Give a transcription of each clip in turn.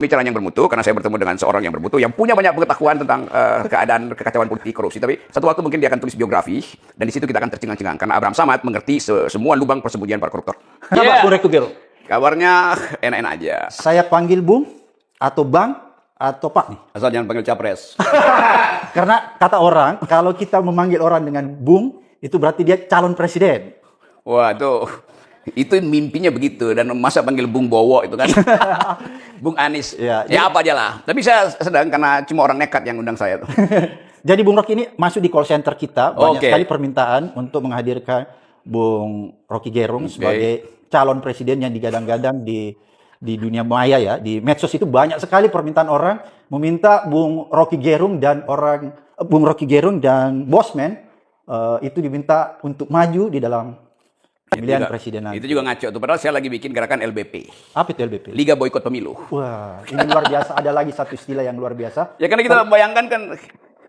Pembicaraan yang bermutu, karena saya bertemu dengan seorang yang bermutu, yang punya banyak pengetahuan tentang keadaan kekacauan politik korupsi. Tapi satu waktu mungkin dia akan tulis biografi, dan di situ kita akan tercengang-cengang. Karena Abraham Samad mengerti semua lubang persembunyian para koruptor. Kenapa Bung Rocky Gerung? Kabarnya enak-enak aja. Saya panggil Bung, atau Bang, atau Pak nih. Asal jangan panggil capres. Karena kata orang, kalau kita memanggil orang dengan Bung, itu berarti dia calon presiden. Wah, itu mimpinya begitu. Dan masa panggil Bung Bowo itu kan. Bung Anies. Ya, apa aja lah. Tapi saya sedang karena cuma orang nekat yang undang saya tuh. Jadi Bung Rocky ini masuk di call center kita. Banyak sekali permintaan untuk menghadirkan Bung Rocky Gerung sebagai calon presiden yang digadang-gadang di dunia maya ya. Di medsos itu banyak sekali permintaan orang meminta Bung Rocky Gerung dan Bung Rocky Gerung dan Bosman itu diminta untuk maju di dalam pemilihan presiden nanti. Itu juga ngaco tuh. Padahal saya lagi bikin gerakan LBP. Apa itu LBP? Liga Boykot Pemilu. Wah, ini luar biasa. Ada lagi satu istilah yang luar biasa. Ya karena kita bayangkan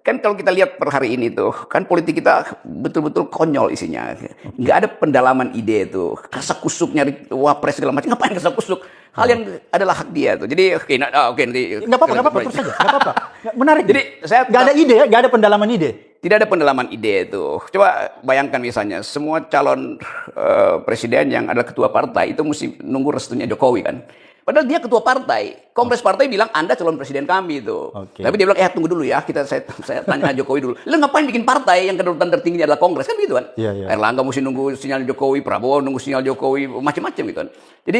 kan kalau kita lihat per hari ini tuh, kan politik kita betul-betul konyol isinya. Nggak ada pendalaman ide tuh. Kasak-kusuk nyari wapres segala macam. Ngapain kasak-kusuk? Hal yang adalah hak dia tuh. Jadi oke nanti. Nggak apa-apa, terus saja. Nggak apa-apa. Menarik. Jadi saya nggak ada ide ya, nggak ada pendalaman ide. Tidak ada pendalaman ide itu. Coba bayangkan misalnya semua calon presiden yang adalah ketua partai itu mesti nunggu restunya Jokowi kan. Padahal dia ketua partai. Kongres partai bilang Anda calon presiden kami itu. Tapi dia bilang tunggu dulu ya, saya tanya Jokowi dulu. Lu ngapain bikin partai yang kedudukan tertingginya adalah Kongres kan gitu kan? Erlangga mesti nunggu sinyal Jokowi, Prabowo nunggu sinyal Jokowi, macam-macam gitu kan. Jadi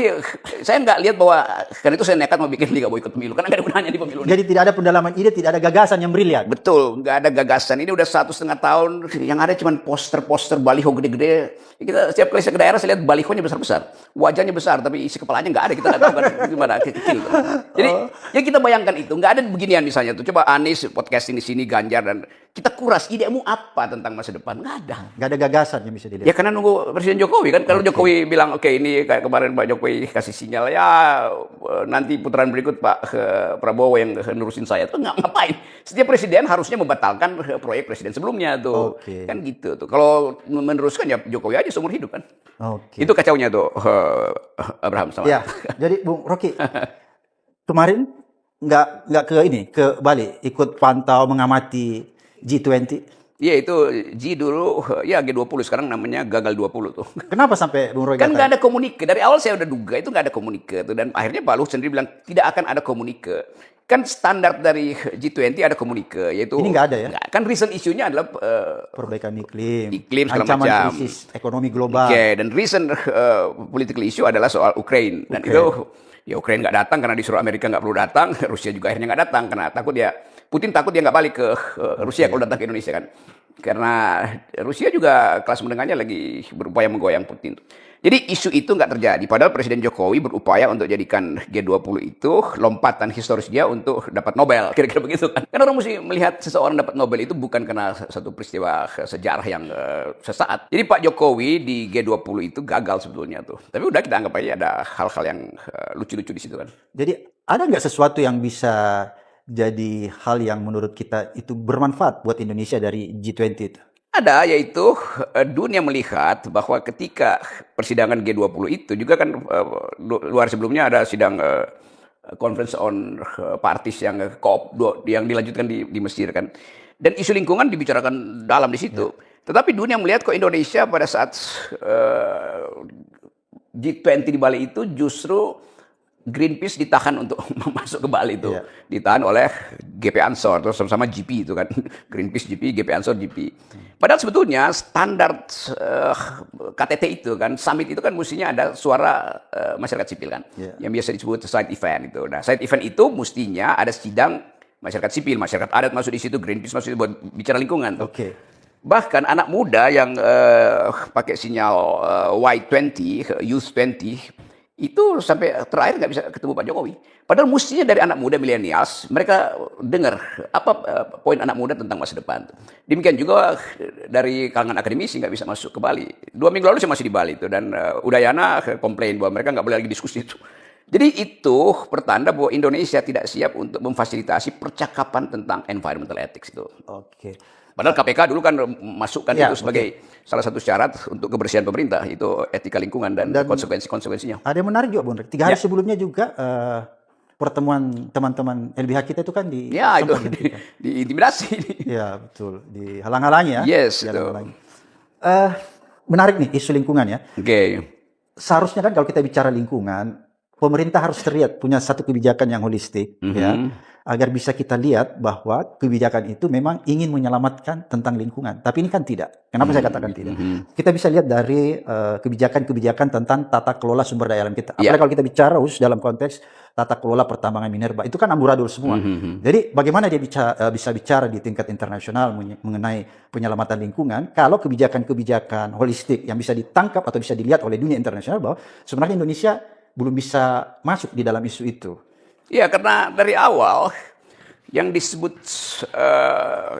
saya nggak lihat bahwa karena itu saya nekat mau bikin Liga Boykot Pemilu karena nggak ada gunanya di pemilu. Jadi tidak ada pendalaman ide, tidak ada gagasan yang brilian. Betul, nggak ada gagasan. Ini udah 1,5 tahun, yang ada cuma poster-poster baliho gede-gede. Kita setiap kali saya ke daerah saya lihat balihonya besar-besar, wajahnya besar, tapi isi kepalanya nggak ada. Kita nggak tahu kan gimana kecil. Jadi ya kita bayangkan itu, nggak ada beginian misalnya tuh. Coba Anies podcasting di sini, Ganjar dan kita kuras idemu apa tentang masa depan, nggak ada. Nggak ada gagasan yang bisa dilihat. Ya karena nunggu Presiden Jokowi kan. Kalau Jokowi bilang oke, ini kayak kemarin Pak Jokowi kasih sinyal ya nanti putaran berikut Pak Prabowo yang nerusin saya tuh ngapain? Setiap presiden harusnya membatalkan proyek presiden sebelumnya tuh. Kan gitu tuh. Kalau meneruskan ya Jokowi aja seumur hidup kan. Itu kacaunya tuh Abraham sama. Ya, jadi Bung Rocky kemarin nggak ke Bali ikut pantau mengamati G20. Iya itu G dulu, ya G20 sekarang namanya gagal 20 tuh. Kenapa sampai Bung Roy kan nggak ada komunike. Dari awal saya udah duga itu nggak ada komunike tuh. Dan akhirnya Pak Luhut sendiri bilang tidak akan ada komunike. Kan standar dari G20 ada komunike. Yaitu, ini nggak ada ya? Kan recent isunya adalah perbaikan iklim segala ancaman macam. Krisis ekonomi global. Dan recent political issue adalah soal Ukraine. Dan itu ya Ukraine nggak datang karena disuruh Amerika nggak perlu datang. Rusia juga akhirnya nggak datang karena Putin takut dia nggak balik ke Rusia kalau datang ke Indonesia kan. Karena Rusia juga kelas menengahnya lagi berupaya menggoyang Putin. Jadi isu itu nggak terjadi. Padahal Presiden Jokowi berupaya untuk jadikan G20 itu lompatan historis dia untuk dapat Nobel. Kira-kira begitu kan. Karena orang mesti melihat seseorang dapat Nobel itu bukan karena satu peristiwa sejarah yang sesaat. Jadi Pak Jokowi di G20 itu gagal sebetulnya tuh. Tapi udah kita anggap aja ada hal-hal yang lucu-lucu di situ kan. Jadi ada nggak sesuatu yang bisa jadi hal yang menurut kita itu bermanfaat buat Indonesia dari G20 itu? Ada, yaitu dunia melihat bahwa ketika persidangan G20 itu juga kan luar sebelumnya ada sidang Conference on Parties yang COP yang dilanjutkan di Mesir kan. Dan isu lingkungan dibicarakan dalam di situ. Tetapi dunia melihat kok Indonesia pada saat G20 di Bali itu justru Greenpeace ditahan untuk masuk ke Bali itu. Ditahan oleh GP Ansor, terus sama-sama GP itu kan. Greenpeace GP, GP Ansor GP. Padahal sebetulnya standar KTT itu kan, summit itu kan mestinya ada suara masyarakat sipil kan. Yang biasa disebut side event itu. Nah, side event itu mestinya ada sidang masyarakat sipil, masyarakat adat masuk di situ, Greenpeace masuk di situ buat bicara lingkungan. Bahkan anak muda yang pakai sinyal Y20, Youth 20, itu sampai terakhir nggak bisa ketemu Pak Jokowi. Padahal mestinya dari anak muda milenials, mereka dengar apa poin anak muda tentang masa depan. Demikian juga dari kalangan akademisi nggak bisa masuk ke Bali. 2 minggu lalu saya masih di Bali itu dan Udayana komplain bahwa mereka nggak boleh lagi diskusi itu. Jadi itu pertanda bahwa Indonesia tidak siap untuk memfasilitasi percakapan tentang environmental ethics itu. Padahal KPK dulu kan masukkan itu sebagai salah satu syarat untuk kebersihan pemerintah, itu etika lingkungan dan konsekuensi-konsekuensinya. Ada yang menarik juga, Bung. 3 hari sebelumnya juga pertemuan teman-teman LBH kita itu kan Ya, itu sempat dihentikan. diintimidasi. Ya, betul. Dihalang-halangi ya. Yes, Dihalang-halangi. Menarik nih isu lingkungan ya. Oke. Seharusnya kan kalau kita bicara lingkungan, pemerintah harus terlihat punya satu kebijakan yang holistik ya, agar bisa kita lihat bahwa kebijakan itu memang ingin menyelamatkan tentang lingkungan. Tapi ini kan tidak. Kenapa saya katakan tidak? Kita bisa lihat dari kebijakan-kebijakan tentang tata kelola sumber daya alam kita. Apalagi kalau kita bicara khusus dalam konteks tata kelola pertambangan minerba, itu kan amburadul semua. Jadi bagaimana dia bisa bicara di tingkat internasional mengenai penyelamatan lingkungan kalau kebijakan-kebijakan holistik yang bisa ditangkap atau bisa dilihat oleh dunia internasional bahwa sebenarnya Indonesia belum bisa masuk di dalam isu itu. Ya, karena dari awal yang disebut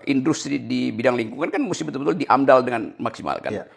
industri di bidang lingkungan kan mesti betul-betul diamdal dengan maksimal kan. Ya.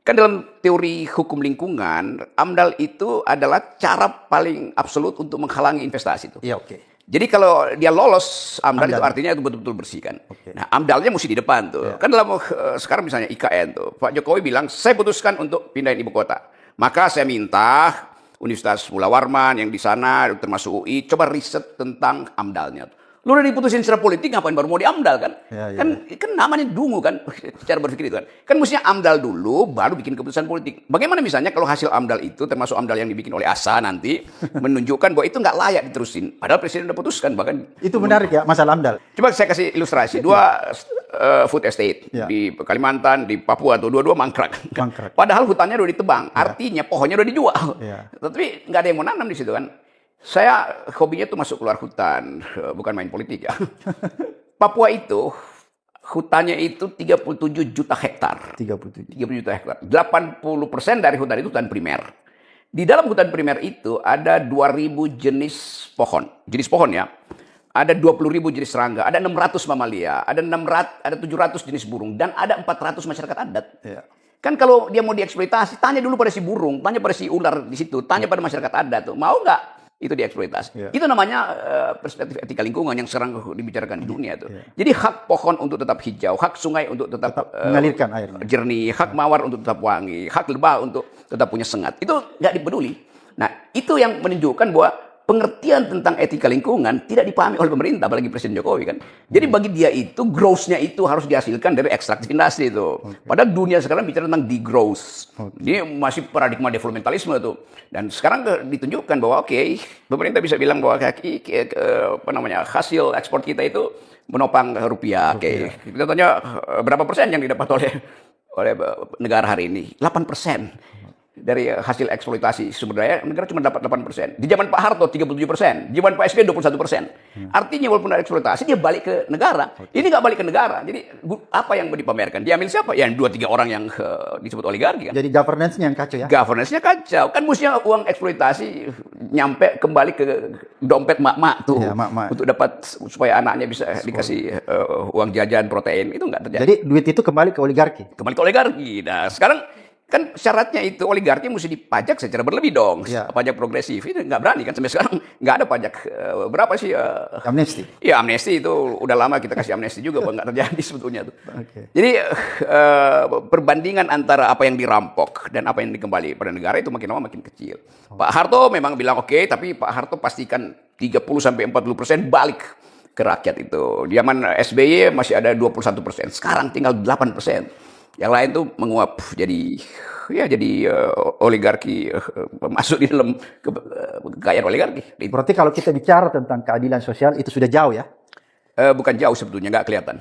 Kan dalam teori hukum lingkungan, AMDAL itu adalah cara paling absolut untuk menghalangi investasi itu. Iya, oke. Jadi kalau dia lolos AMDAL itu artinya itu betul-betul bersih kan. Oke. Nah, AMDAL-nya mesti di depan tuh. Ya. Kan dalam sekarang misalnya IKN tuh, Pak Jokowi bilang, saya putuskan untuk pindahin ibu kota. Maka saya minta Universitas Mula Warman yang di sana, termasuk UI, coba riset tentang AMDAL-nya. Lu udah diputusin secara politik, ngapain baru mau diamdal kan? Ya, ya. Kan namanya dungu kan, cara berpikir itu kan. Kan mestinya amdal dulu, baru bikin keputusan politik. Bagaimana misalnya kalau hasil amdal itu, termasuk amdal yang dibikin oleh ASA nanti, menunjukkan bahwa itu nggak layak diterusin. Padahal Presiden udah putuskan, bahkan... Itu menarik ya, masalah AMDAL. Coba saya kasih ilustrasi. Dua food estate Ya. di Kalimantan, di Papua, tuh dua-dua mangkrak. Mangkrak. Padahal hutannya udah ditebang, artinya pohonnya udah dijual. Ya. Tapi nggak ada yang mau nanam di situ kan. Saya hobinya tuh masuk keluar hutan, bukan main politik ya. Papua itu hutannya itu 37 juta hektar. 37. 30 juta hektar. 80% dari hutan itu hutan primer. Di dalam hutan primer itu ada 2.000 jenis pohon. Jenis pohon ya. Ada 20.000 jenis serangga, ada 600 mamalia, ada 700 jenis burung, dan ada 400 masyarakat adat. Ya. Kan kalau dia mau dieksploitasi, tanya dulu pada si burung, tanya pada si ular di situ, tanya pada masyarakat adat tuh, mau nggak itu dieksploitasi? Ya. Itu namanya perspektif etika lingkungan yang sekarang dibicarakan di dunia tuh. Jadi hak pohon untuk tetap hijau, hak sungai untuk tetap mengalirkan airnya. jernih, hak mawar untuk tetap wangi, hak lebah untuk tetap punya sengat. Itu nggak dipeduli. Nah, itu yang menunjukkan bahwa pengertian tentang etika lingkungan tidak dipahami oleh pemerintah, apalagi Presiden Jokowi kan. Jadi bagi dia itu growth-nya itu harus dihasilkan dari ekstraktif industri itu. Padahal dunia sekarang bicara tentang degrowth. Ini masih paradigma developmentalisme itu. Dan sekarang ditunjukkan bahwa pemerintah bisa bilang bahwa hasil ekspor kita itu menopang rupiah. Kita tanya berapa persen yang didapat oleh negara hari ini? 8%. Dari hasil eksploitasi sumber daya, negara cuma dapat 8%. Di zaman Pak Harto 37%, di zaman Pak SBY 21%. Artinya walaupun ada eksploitasi, dia balik ke negara. Ini nggak balik ke negara. Jadi apa yang mau dipamerkan? Diambil siapa? Ya 2-3 orang yang disebut oligarki kan. Jadi governance-nya yang kacau ya? Governance-nya kacau. Kan mestinya uang eksploitasi nyampe kembali ke dompet mak-mak tuh. Ya, mak-mak. Untuk dapat, supaya anaknya bisa dikasih uang jajan protein. Itu nggak terjadi. Jadi duit itu kembali ke oligarki? Kembali ke oligarki. Nah sekarang kan syaratnya itu oligarki mesti dipajak secara berlebih dong. Ya. Pajak progresif itu nggak berani kan, sampai sekarang nggak ada pajak. Berapa sih? Amnesti? Ya amnesti itu udah lama kita kasih amnesti juga, nggak terjadi sebetulnya tuh. Oke. Jadi perbandingan antara apa yang dirampok dan apa yang dikembali pada negara itu makin lama makin kecil. Pak Harto memang bilang oke, tapi Pak Harto pastikan 30-40% balik ke rakyat itu. Di zaman SBY masih ada 21%, sekarang tinggal 8%. Yang lain tuh menguap jadi oligarki, masuk di dalam kekayaan oligarki. Berarti kalau kita bicara tentang keadilan sosial itu sudah jauh ya? Bukan jauh sebetulnya, nggak kelihatan.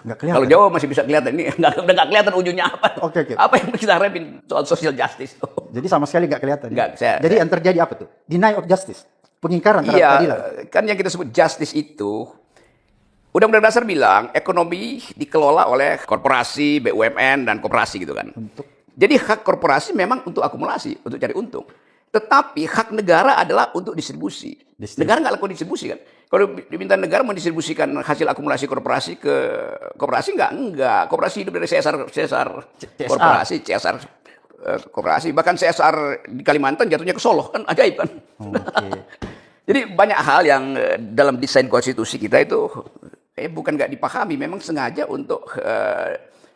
Nggak kelihatan. Kalau jauh masih bisa kelihatan, ini udah nggak kelihatan ujungnya apa. Oke. Apa yang kita harapin soal social justice? Jadi sama sekali nggak kelihatan. Nggak, Jadi yang terjadi apa tuh? Denial of justice, pengingkaran terhadap keadilan. Kan yang kita sebut justice itu, Undang-Undang Dasar bilang ekonomi dikelola oleh korporasi, BUMN, dan koperasi gitu kan. Jadi hak korporasi memang untuk akumulasi, untuk cari untung. Tetapi hak negara adalah untuk distribusi. Negara nggak lakukan distribusi kan. Kalau diminta negara mendistribusikan hasil akumulasi korporasi ke koperasi, enggak. Koperasi hidup dari CSR korporasi, CSR korporasi. Bahkan CSR di Kalimantan jatuhnya ke Solo, kan ajaib kan. Jadi banyak hal yang dalam desain konstitusi kita itu bukan nggak dipahami, memang sengaja untuk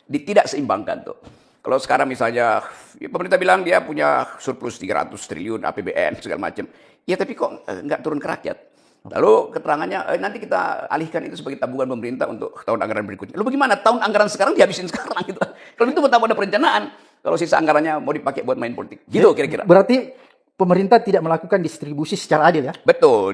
tidak seimbangkan tuh. Kalau sekarang misalnya pemerintah bilang dia punya surplus 300 triliun APBN segala macam, ya tapi kok nggak turun ke rakyat? Lalu keterangannya, nanti kita alihkan itu sebagai tabungan pemerintah untuk tahun anggaran berikutnya. Lalu bagaimana? Tahun anggaran sekarang dihabisin sekarang gitu. Kalau itu betapa ada perencanaan. Kalau sisa anggarannya mau dipakai buat main politik. Gitu kira-kira. Berarti pemerintah tidak melakukan distribusi secara adil ya? Betul.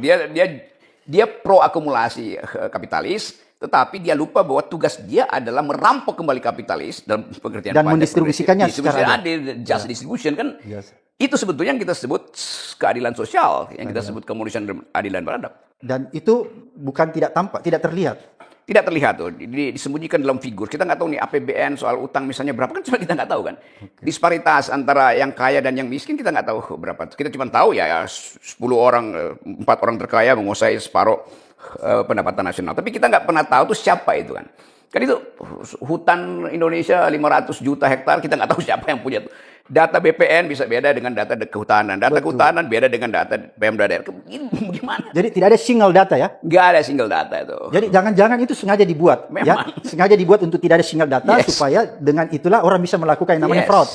Dia pro akumulasi kapitalis, tetapi dia lupa bahwa tugas dia adalah merampok kembali kapitalis dalam pengertian dan mendistribusikannya secara adil. Just distribution kan. Yes. Itu sebetulnya yang kita sebut keadilan sosial, yang kita sebut kemuliaan dan adilan beradab. Dan itu bukan tidak tampak, tidak terlihat. Tidak terlihat tuh, disembunyikan dalam figur. Kita nggak tahu nih APBN soal utang misalnya berapa, kan cuma kita nggak tahu kan. Disparitas antara yang kaya dan yang miskin kita nggak tahu berapa. Kita cuma tahu ya 10 orang, 4 orang terkaya menguasai separuh pendapatan nasional. Tapi kita nggak pernah tahu tuh siapa itu kan. Kan itu hutan Indonesia 500 juta hektar, kita nggak tahu siapa yang punya tuh. Data BPN bisa beda dengan data kehutanan. Data kehutanan beda dengan data Pemda daerah. Gimana? Jadi tidak ada single data ya? Nggak ada single data itu. Jadi jangan-jangan itu sengaja dibuat. Memang. Ya? Sengaja dibuat untuk tidak ada single data supaya dengan itulah orang bisa melakukan yang namanya fraud.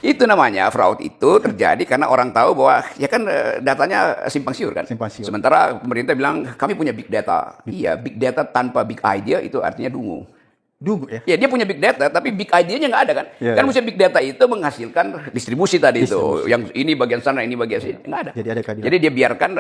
Itu namanya fraud itu terjadi karena orang tahu bahwa ya kan datanya simpang siur kan. Simpang siur. Sementara pemerintah bilang kami punya big data. Iya, big data tanpa big idea itu artinya dungu. Dungu ya? Ya dia punya big data tapi big idea-nya nggak ada kan. Kan mesti big data itu menghasilkan distribusi tadi itu. Yang ini bagian sana, ini bagian sini. Nggak ada. Jadi ada keadilan. Jadi dia biarkan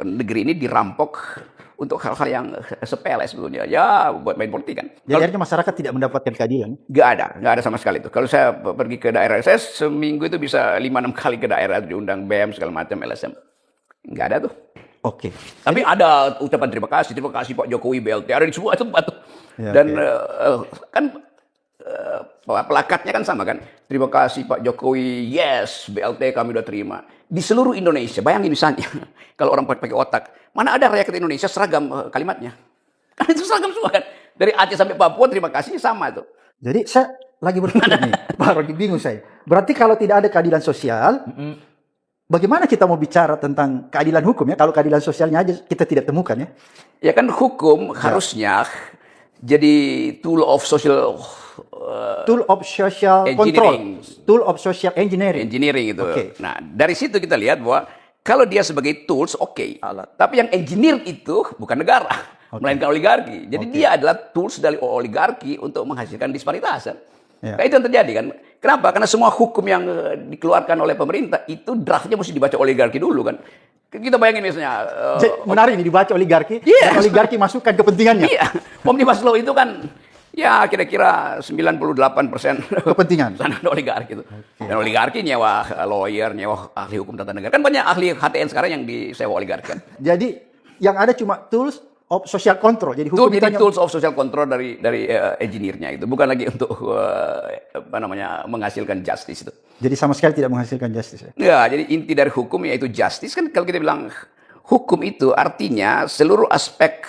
negeri ini dirampok untuk hal-hal yang sepele sebetulnya. Ya buat main politik kan. Jadi akhirnya masyarakat tidak mendapatkan keadilan? Nggak ada sama sekali itu. Kalau saya pergi ke daerah, saya seminggu itu bisa 5-6 kali ke daerah, diundang BEM segala macam, LSM. Nggak ada tuh. Oke. Tapi ada ucapan terima kasih Pak Jokowi BLT, ada di semua tempat tuh. Ya, dan kan plakatnya kan sama kan. Terima kasih Pak Jokowi, yes BLT kami udah terima. Di seluruh Indonesia, bayangin misalnya, kalau orang pakai otak, mana ada rakyat Indonesia seragam kalimatnya. Kan itu seragam semua kan. Dari Aceh sampai Papua terima kasihnya sama tuh. Jadi saya lagi berpikir nih, Pak Rocky, bingung saya. Berarti kalau tidak ada keadilan sosial, bagaimana kita mau bicara tentang keadilan hukum ya? Kalau keadilan sosialnya aja kita tidak temukan ya? Ya kan hukum harusnya jadi tool of social control, tool of social engineering itu. Nah dari situ kita lihat bahwa kalau dia sebagai tools alat. Tapi yang engineer itu bukan negara, melainkan oligarki. Jadi dia adalah tools dari oligarki untuk menghasilkan disparitas. Nah, itu yang terjadi kan. Kenapa? Karena semua hukum yang dikeluarkan oleh pemerintah itu draftnya mesti dibaca oligarki dulu kan. Kita bayangin misalnya. Menarik nih dibaca oligarki. Dan oligarki masukkan kepentingannya. Iya. Omnibus Law itu kan ya kira-kira 98% kepentingan. Sana ada oligarki itu. Dan oligarki nyewa lawyer, nyewa ahli hukum tata negara. Kan banyak ahli HTN sekarang yang disewa oligarki kan. Jadi yang ada cuma tools of social control. Jadi hukum itu tools of social control dari engineer-nya itu, bukan lagi untuk menghasilkan justice itu. Jadi sama sekali tidak menghasilkan justice. Ya, jadi inti dari hukum yaitu justice kan. Kalau kita bilang hukum itu artinya seluruh aspek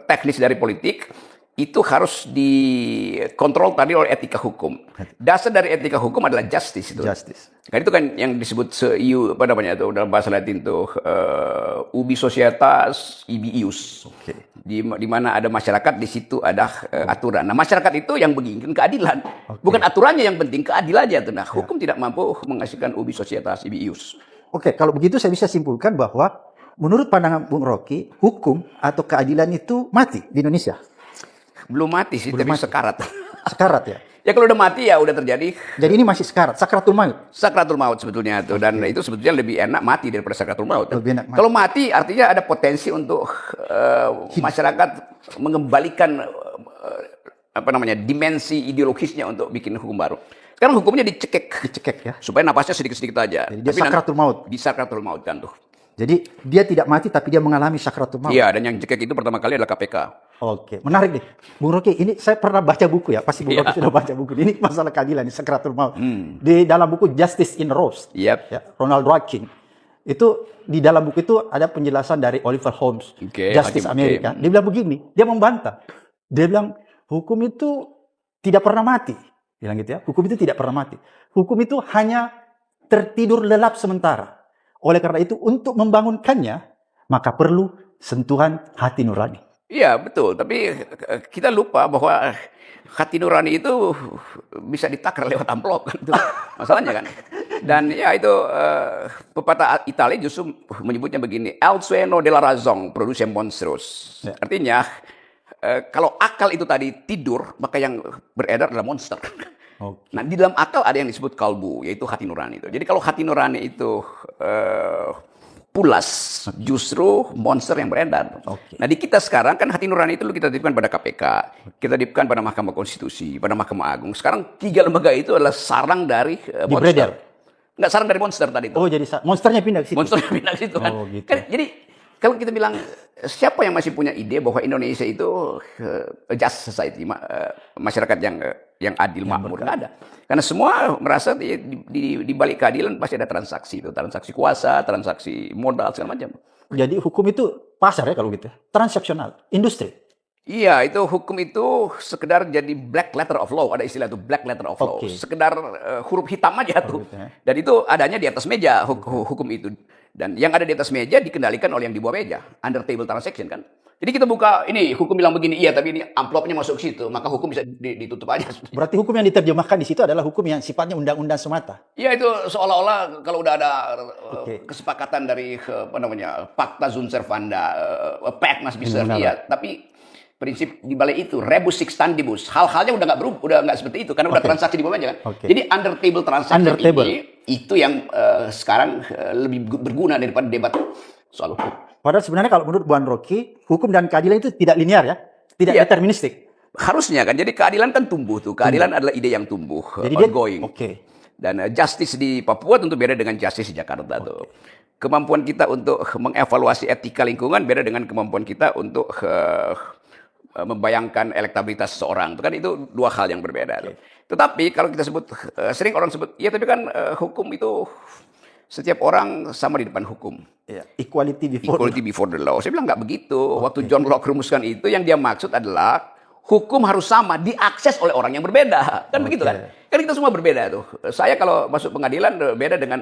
teknis dari politik itu harus dikontrol tadi oleh etika hukum. Dasar dari etika hukum adalah justice itu. Justice. Kan itu kan yang disebut dalam bahasa Latin itu ubi societas ibi ius. Di mana ada masyarakat, di situ ada aturan. Nah, masyarakat itu yang menginginkan keadilan. Bukan aturannya yang penting, keadilannya itu. Nah, hukum tidak mampu menghasilkan ubi societas ibi ius. Oke, kalau begitu saya bisa simpulkan bahwa menurut pandangan Bung Rocky, hukum atau keadilan itu mati di Indonesia. Belum mati sih, tapi sekarat. Sekarat ya? Ya kalau udah mati ya udah terjadi. Jadi ini masih sekarat, sakratul maut. Sakratul maut sebetulnya itu. Dan itu sebetulnya lebih enak mati daripada sakratul maut. Kalau mati artinya ada potensi untuk masyarakat mengembalikan dimensi ideologisnya untuk bikin hukum baru. Sekarang hukumnya dicekek ya. Supaya napasnya sedikit-sedikit aja. Jadi dia sakratul maut. Di sakratul maut kan tuh. Jadi dia tidak mati tapi dia mengalami sakratul maut. Iya, dan yang cekek itu pertama kali adalah KPK. Oke, menarik nih. Bung Rocky, ini saya pernah baca buku ya. Pasti Bung Rocky sudah baca buku. Ini masalah keadilan, ini sakratul maut. Di dalam buku Justice in Rose, ya, Ronald Dworkin. Itu di dalam buku itu ada penjelasan dari Oliver Holmes, Justice America. Dia bilang begini, dia membantah. Dia bilang hukum itu tidak pernah mati. Bilang gitu ya. Hukum itu tidak pernah mati. Hukum itu hanya tertidur lelap sementara. Oleh karena itu untuk membangunkannya maka perlu sentuhan hati nurani. Iya, betul. Tapi kita lupa bahwa hati nurani itu bisa ditakar lewat amplop kan itu masalahnya kan. Dan ya itu pepatah Italia justru menyebutnya begini, "El sueño della razón produce monstruos." Ya. Artinya kalau akal itu tadi tidur, maka yang beredar adalah monster. Okay. Nah, di dalam akal ada yang disebut kalbu, yaitu hati nurani itu. Jadi kalau hati nurani itu pulas, justru monster yang beredar. Okay. Nah, di kita sekarang kan hati nurani itu kita titipkan pada KPK, kita titipkan pada Mahkamah Konstitusi, pada Mahkamah Agung. Sekarang 3 lembaga itu adalah sarang dari monster. Enggak, sarang dari monster tadi itu. Oh, jadi monsternya pindah ke situ. Monsternya pindah ke situ kan. Oh, gitu. Kan. Jadi kalau kita bilang siapa yang masih punya ide bahwa Indonesia itu just society, masyarakat yang adil, makmur, nggak ada. Karena semua merasa di balik keadilan pasti ada transaksi itu, transaksi kuasa, transaksi modal segala macam. Jadi hukum itu pasar ya kalau gitu, transaksional, industri. Iya, itu hukum itu sekedar jadi black letter of law, ada istilah itu black letter of law, sekedar huruf hitam aja tuh. Dan itu adanya di atas meja hukum itu. Dan yang ada di atas meja dikendalikan oleh yang di bawah meja, under table transaction kan. Jadi kita buka ini hukum bilang begini, iya tapi ini amplopnya masuk ke situ, maka hukum bisa ditutup aja. Berarti hukum yang diterjemahkan di situ adalah hukum yang sifatnya undang-undang semata. Iya, itu seolah-olah kalau udah ada kesepakatan dari apa namanya Pacta Sunt Servanda, Pact must be served, iya, tapi prinsip di balik itu rebus sixtandibus, hal-halnya udah nggak berubah, udah nggak seperti itu karena udah transaksi di bawah aja kan. Jadi under table transaction ini itu yang sekarang lebih berguna daripada debat soal hukum. Padahal sebenarnya kalau menurut Bung Rocky, hukum dan keadilan itu tidak linear ya, tidak deterministik. Harusnya kan, jadi keadilan kan tumbuh tuh, keadilan adalah ide yang tumbuh, jadi ongoing. Dan justice di Papua tentu beda dengan justice di Jakarta tuh. Kemampuan kita untuk mengevaluasi etika lingkungan beda dengan kemampuan kita untuk membayangkan elektabilitas seseorang, itu kan itu dua hal yang berbeda. Tetapi kalau kita sebut, sering orang sebut, ya tapi kan hukum itu setiap orang sama di depan hukum. Equality before the law. Saya bilang nggak begitu. Waktu John Locke rumuskan itu, yang dia maksud adalah hukum harus sama, diakses oleh orang yang berbeda. Kan begitu kan? Kan kita semua berbeda tuh. Saya kalau masuk pengadilan beda dengan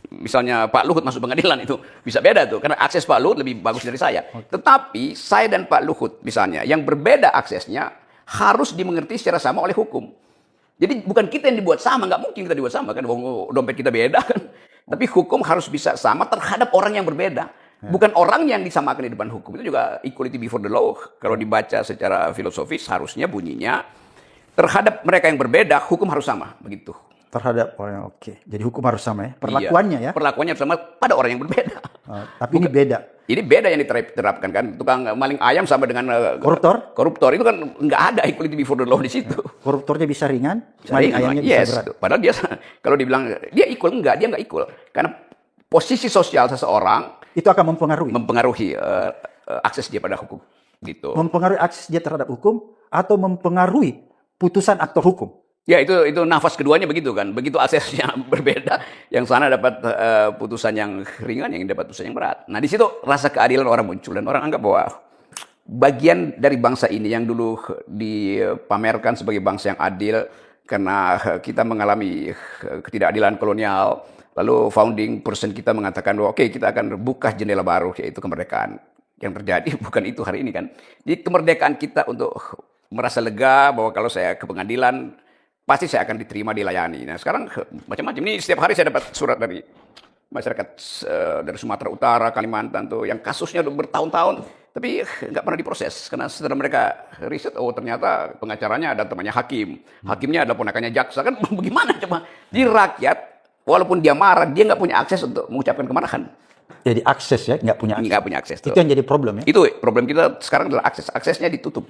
misalnya Pak Luhut masuk pengadilan itu bisa beda tuh, karena akses Pak Luhut lebih bagus dari saya. Tetapi saya dan Pak Luhut misalnya yang berbeda aksesnya harus dimengerti secara sama oleh hukum. Jadi bukan kita yang dibuat sama, nggak mungkin kita dibuat sama kan, dompet kita beda kan. Tapi hukum harus bisa sama terhadap orang yang berbeda. Bukan orang yang disamakan di depan hukum. Itu juga equality before the law. Kalau dibaca secara filosofis harusnya bunyinya terhadap mereka yang berbeda hukum harus sama, begitu. Terhadap orang jadi hukum harus sama ya, perlakuannya ya. Perlakuannya sama pada orang yang berbeda. Tapi ini beda. Ini beda yang diterapkan kan. Tukang maling ayam sama dengan koruptor. Koruptor itu kan nggak ada equality before the law di situ. Koruptornya bisa ringan, maling ayamnya bisa berat. Padahal dia kalau dibilang dia equal, dia nggak equal. Karena posisi sosial seseorang itu akan mempengaruhi akses dia pada hukum. Gitu. Mempengaruhi akses dia terhadap hukum atau mempengaruhi putusan aktor hukum. Ya itu nafas keduanya begitu kan, begitu aksesnya berbeda, yang sana dapat putusan yang ringan, yang dapat putusan yang berat. Nah di situ rasa keadilan orang muncul dan orang anggap bahwa bagian dari bangsa ini yang dulu dipamerkan sebagai bangsa yang adil karena kita mengalami ketidakadilan kolonial, lalu founding person kita mengatakan bahwa oke, kita akan buka jendela baru yaitu kemerdekaan. Yang terjadi bukan itu hari ini kan. Jadi kemerdekaan kita untuk merasa lega bahwa kalau saya ke pengadilan pasti saya akan diterima, dilayani. Nah sekarang macam-macam. Ini setiap hari saya dapat surat dari masyarakat dari Sumatera Utara, Kalimantan tuh yang kasusnya udah bertahun-tahun, tapi nggak pernah diproses karena setelah mereka riset, oh ternyata pengacaranya ada temannya hakim, hakimnya ada ponakannya jaksa, kan bagaimana coba? Di rakyat, walaupun dia marah, dia nggak punya akses untuk mengucapkan kemarahan. Jadi akses ya, nggak punya akses. Itu yang jadi problem ya? Itu problem kita sekarang adalah aksesnya ditutup.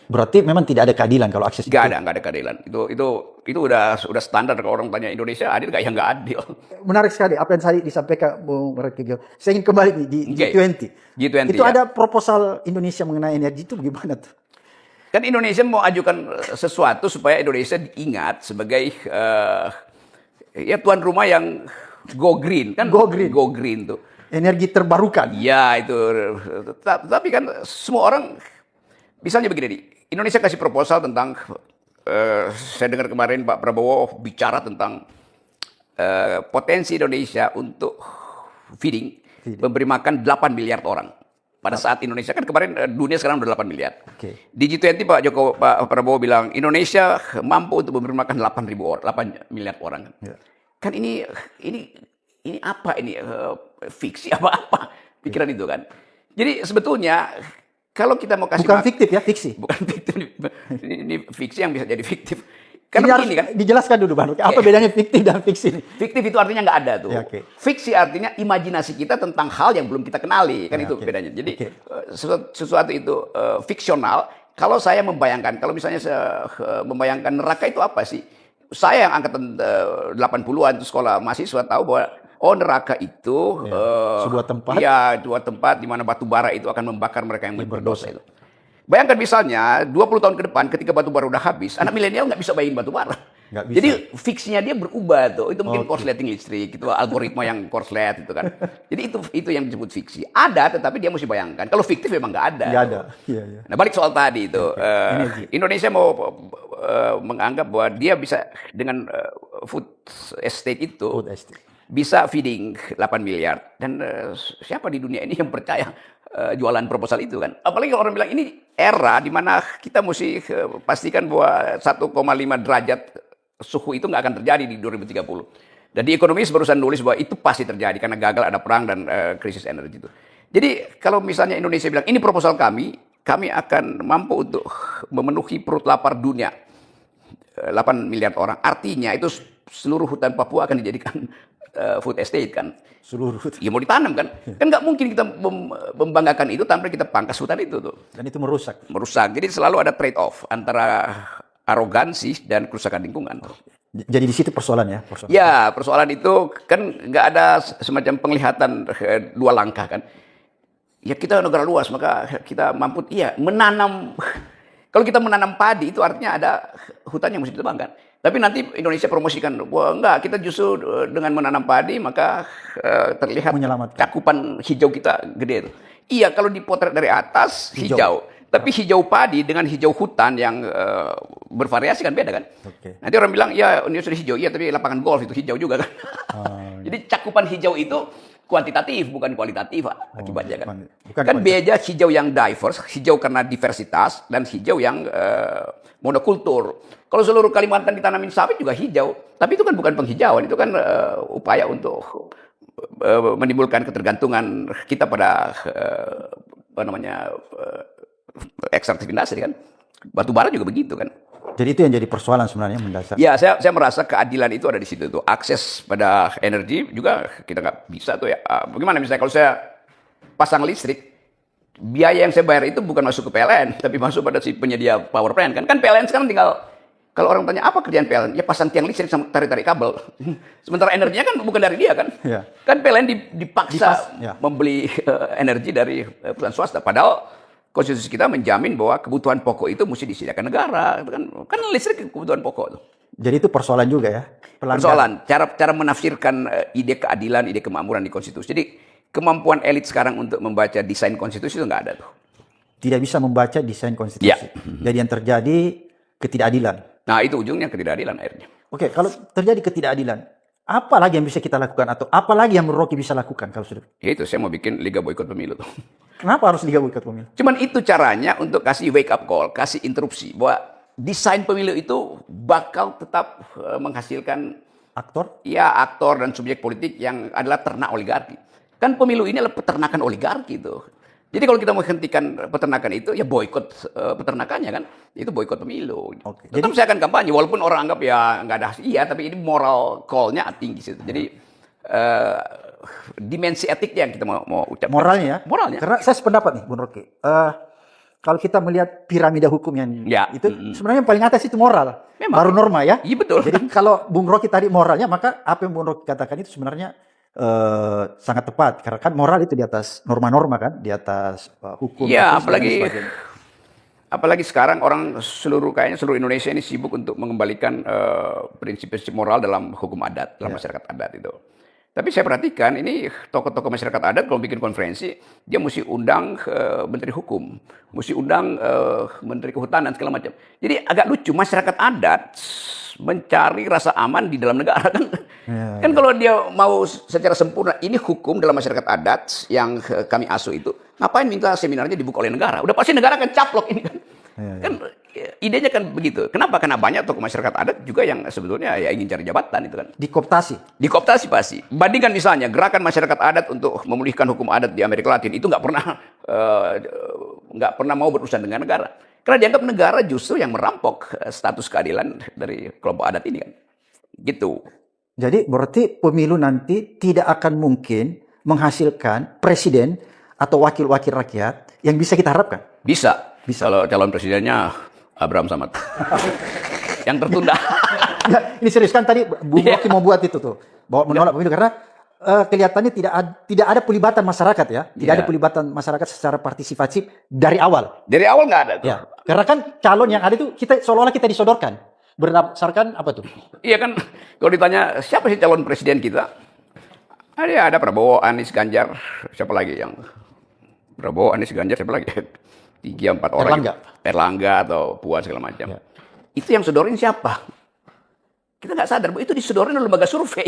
Berarti memang tidak ada keadilan kalau akses nggak ada keadilan. Itu udah standar kalau orang tanya Indonesia adil nggak, ya nggak adil. Menarik sekali apa yang tadi disampaikan Bung Rocky. Saya ingin kembali nih di G20. Itu ada proposal Indonesia mengenai energi itu bagaimana tuh? Kan Indonesia mau ajukan sesuatu supaya Indonesia diingat sebagai ya tuan rumah yang go green kan? Go green tuh. Energi terbarukan. Ya itu. Tapi kan semua orang misalnya begini nih. Indonesia kasih proposal tentang, saya dengar kemarin Pak Prabowo bicara tentang potensi Indonesia untuk feeding, memberi makan 8 miliar orang. Pada saat Indonesia kan kemarin dunia sekarang udah 8 miliar. Oke. Di G20 Pak Prabowo bilang Indonesia mampu untuk memberi makan 8 miliar orang. Ya. Kan ini apa ini fiksi apa pikiran itu kan. Jadi sebetulnya kalau kita mau kasih Bukan fiktif ya, fiksi. bukan fiktif ini fiksi yang bisa jadi fiktif. Karena Ini harus begini kan. dijelaskan dulu Bang Rocky, apa bedanya fiktif dan fiksi ini? Fiktif itu artinya nggak ada tuh. Ya, oke. Fiksi artinya imajinasi kita tentang hal yang belum kita kenali, kan Ya, itu oke. bedanya. Jadi Oke. sesuatu itu fiksional. Kalau saya membayangkan, kalau misalnya saya membayangkan neraka itu apa sih? Saya yang angkatan 80-an itu sekolah mahasiswa tahu bahwa neraka itu sebuah tempat. Iya, sebuah tempat di mana batu bara itu akan membakar mereka yang berdosa itu. Bayangkan misalnya 20 tahun ke depan ketika batu bara udah habis, anak milenial nggak bisa bayangin batu bara. Nggak bisa. Jadi fiksinya dia berubah tuh. Itu mungkin korsleting listrik, itu algoritma yang korslet itu kan. Jadi itu yang disebut fiksi. Ada tetapi dia mesti bayangkan. Kalau fiktif memang nggak ada. Nggak ada. Iya, iya. Nah, balik soal tadi itu. Indonesia mau menganggap bahwa dia bisa dengan food estate itu Food estate. bisa feeding 8 miliar. Dan siapa di dunia ini yang percaya jualan proposal itu kan? Apalagi kalau orang bilang ini era di mana kita mesti pastikan bahwa 1,5 derajat suhu itu nggak akan terjadi di 2030. Dan di ekonomis barusan nulis bahwa itu pasti terjadi karena gagal ada perang dan krisis energi itu. Jadi kalau misalnya Indonesia bilang ini proposal kami akan mampu untuk memenuhi perut lapar dunia 8 miliar orang. Artinya itu seluruh hutan Papua akan dijadikan food estate kan. Seluruh. Ya mau ditanam kan. Kan nggak mungkin kita membanggakan itu tanpa kita pangkas hutan itu tuh. Dan itu merusak. Merusak. Jadi selalu ada trade off antara arogansi dan kerusakan lingkungan tuh. Jadi di situ persoalan ya. Persoalan. Ya, persoalan itu kan nggak ada semacam penglihatan dua langkah kan. Ya kita negara luas, maka kita mampu menanam. Kalau kita menanam padi itu artinya ada hutan yang mesti ditebangkan. Tapi nanti Indonesia promosikan, wah enggak, kita justru dengan menanam padi maka terlihat cakupan hijau kita gede itu. Iya, kalau dipotret dari atas hijau. Tapi hijau padi dengan hijau hutan yang bervariasi kan beda kan. Oke. Nanti orang bilang, ya Indonesia hijau, iya tapi lapangan golf itu hijau juga kan. Jadi cakupan hijau itu kuantitatif bukan kualitatif akibatnya kan. Kan beda hijau yang diverse, hijau karena diversitas dan hijau yang monokultur. Kalau seluruh Kalimantan ditanamin sawit juga hijau, tapi itu kan bukan penghijauan, itu kan upaya untuk menimbulkan ketergantungan kita pada ekstraktif industri kan. Batu bara juga begitu kan. Jadi itu yang jadi persoalan sebenarnya mendasar. Ya, saya merasa keadilan itu ada di situ tuh. Akses pada energi juga kita nggak bisa tuh ya. Bagaimana misalnya kalau saya pasang listrik, biaya yang saya bayar itu bukan masuk ke PLN, tapi masuk pada si penyedia power plant kan. Kan PLN sekarang tinggal, kalau orang tanya apa kerjaan PLN? Ya pasang tiang listrik sama tarik-tarik kabel. Sementara energinya kan bukan dari dia kan. Ya. Kan PLN dipaksa membeli energi dari perusahaan swasta. Padahal konstitusi kita menjamin bahwa kebutuhan pokok itu mesti disediakan negara. Kan listrik kebutuhan pokok tuh. Jadi itu persoalan juga ya? Persoalan. Cara menafsirkan ide keadilan, ide kemakmuran di konstitusi. Jadi kemampuan elit sekarang untuk membaca desain konstitusi itu nggak ada tuh. Tidak bisa membaca desain konstitusi. Ya. Jadi yang terjadi ketidakadilan. Nah itu ujungnya ketidakadilan akhirnya. Oke, kalau terjadi ketidakadilan, apa lagi yang bisa kita lakukan? Atau apa lagi yang Rocky bisa lakukan kalau sudah? Ya itu, saya mau bikin Liga Boikot Pemilu tuh. Kenapa harus Liga Boikot Pemilu? Cuman itu caranya untuk kasih wake up call, kasih interupsi. Bahwa desain pemilu itu bakal tetap menghasilkan aktor dan subjek politik yang adalah ternak oligarki. Kan pemilu ini adalah peternakan oligarki itu. Jadi kalau kita menghentikan peternakan itu, ya boikot peternakannya kan. Itu boikot pemilu. Oke. Tetap saya akan kampanye, walaupun orang anggap ya nggak ada hasil. Iya, tapi ini moral call-nya tinggi situ. Jadi dimensi etiknya yang kita mau ucapkan. Moralnya ya? Moralnya. Karena saya sependapat nih, Bung Rocky. Kalau kita melihat piramida hukum yang itu, sebenarnya yang paling atas itu moral. Memang. Baru norma ya? Iya betul. Jadi kalau Bung Rocky tadi moralnya, maka apa yang Bung Rocky katakan itu sebenarnya sangat tepat. Karena kan moral itu di atas norma-norma kan? Di atas hukum. Iya, apalagi sekarang kayaknya seluruh Indonesia ini sibuk untuk mengembalikan prinsip-prinsip moral dalam hukum adat, dalam masyarakat adat itu. Tapi saya perhatikan ini tokoh-tokoh masyarakat adat kalau bikin konferensi, dia mesti undang Menteri Hukum, mesti undang Menteri Kehutanan segala macam. Jadi agak lucu masyarakat adat mencari rasa aman di dalam negara kan. Kan kalau dia mau secara sempurna ini hukum dalam masyarakat adat yang kami asuh itu, ngapain minta seminarnya dibuka oleh negara? Udah pasti negara akan caplok ini kan. Kan idenya kan begitu. Kenapa? Karena banyak tokoh masyarakat adat juga yang sebetulnya ya ingin cari jabatan itu kan. Dikooptasi. Dikooptasi pasti. Bandingkan misalnya gerakan masyarakat adat untuk memulihkan hukum adat di Amerika Latin itu nggak pernah mau berurusan dengan negara. Karena dianggap negara justru yang merampok status keadilan dari kelompok adat ini kan. Gitu. Jadi berarti pemilu nanti tidak akan mungkin menghasilkan presiden atau wakil-wakil rakyat yang bisa kita harapkan. Bisa. Kalau calon presidennya Abraham Samad. Yang tertunda. Ya, ini serius kan tadi Bung Rocky mau buat itu tuh. Bahwa menolak pemilu karena kelihatannya tidak ada pelibatan masyarakat ya. Tidak ada pelibatan masyarakat secara partisipatif dari awal. Dari awal nggak ada tuh. Ya. Karena kan calon yang ada itu seolah-olah kita disodorkan. Berdasarkan apa tuh? Iya kan, kalau ditanya siapa sih calon presiden kita? Ada Prabowo, Anies, Ganjar, siapa lagi yang Prabowo, Anies, Ganjar, siapa lagi? 3-4 orang. Erlangga atau Puan segala macam. Ya. Itu yang sodorin siapa? Kita nggak sadar bahwa itu disodorin oleh lembaga survei.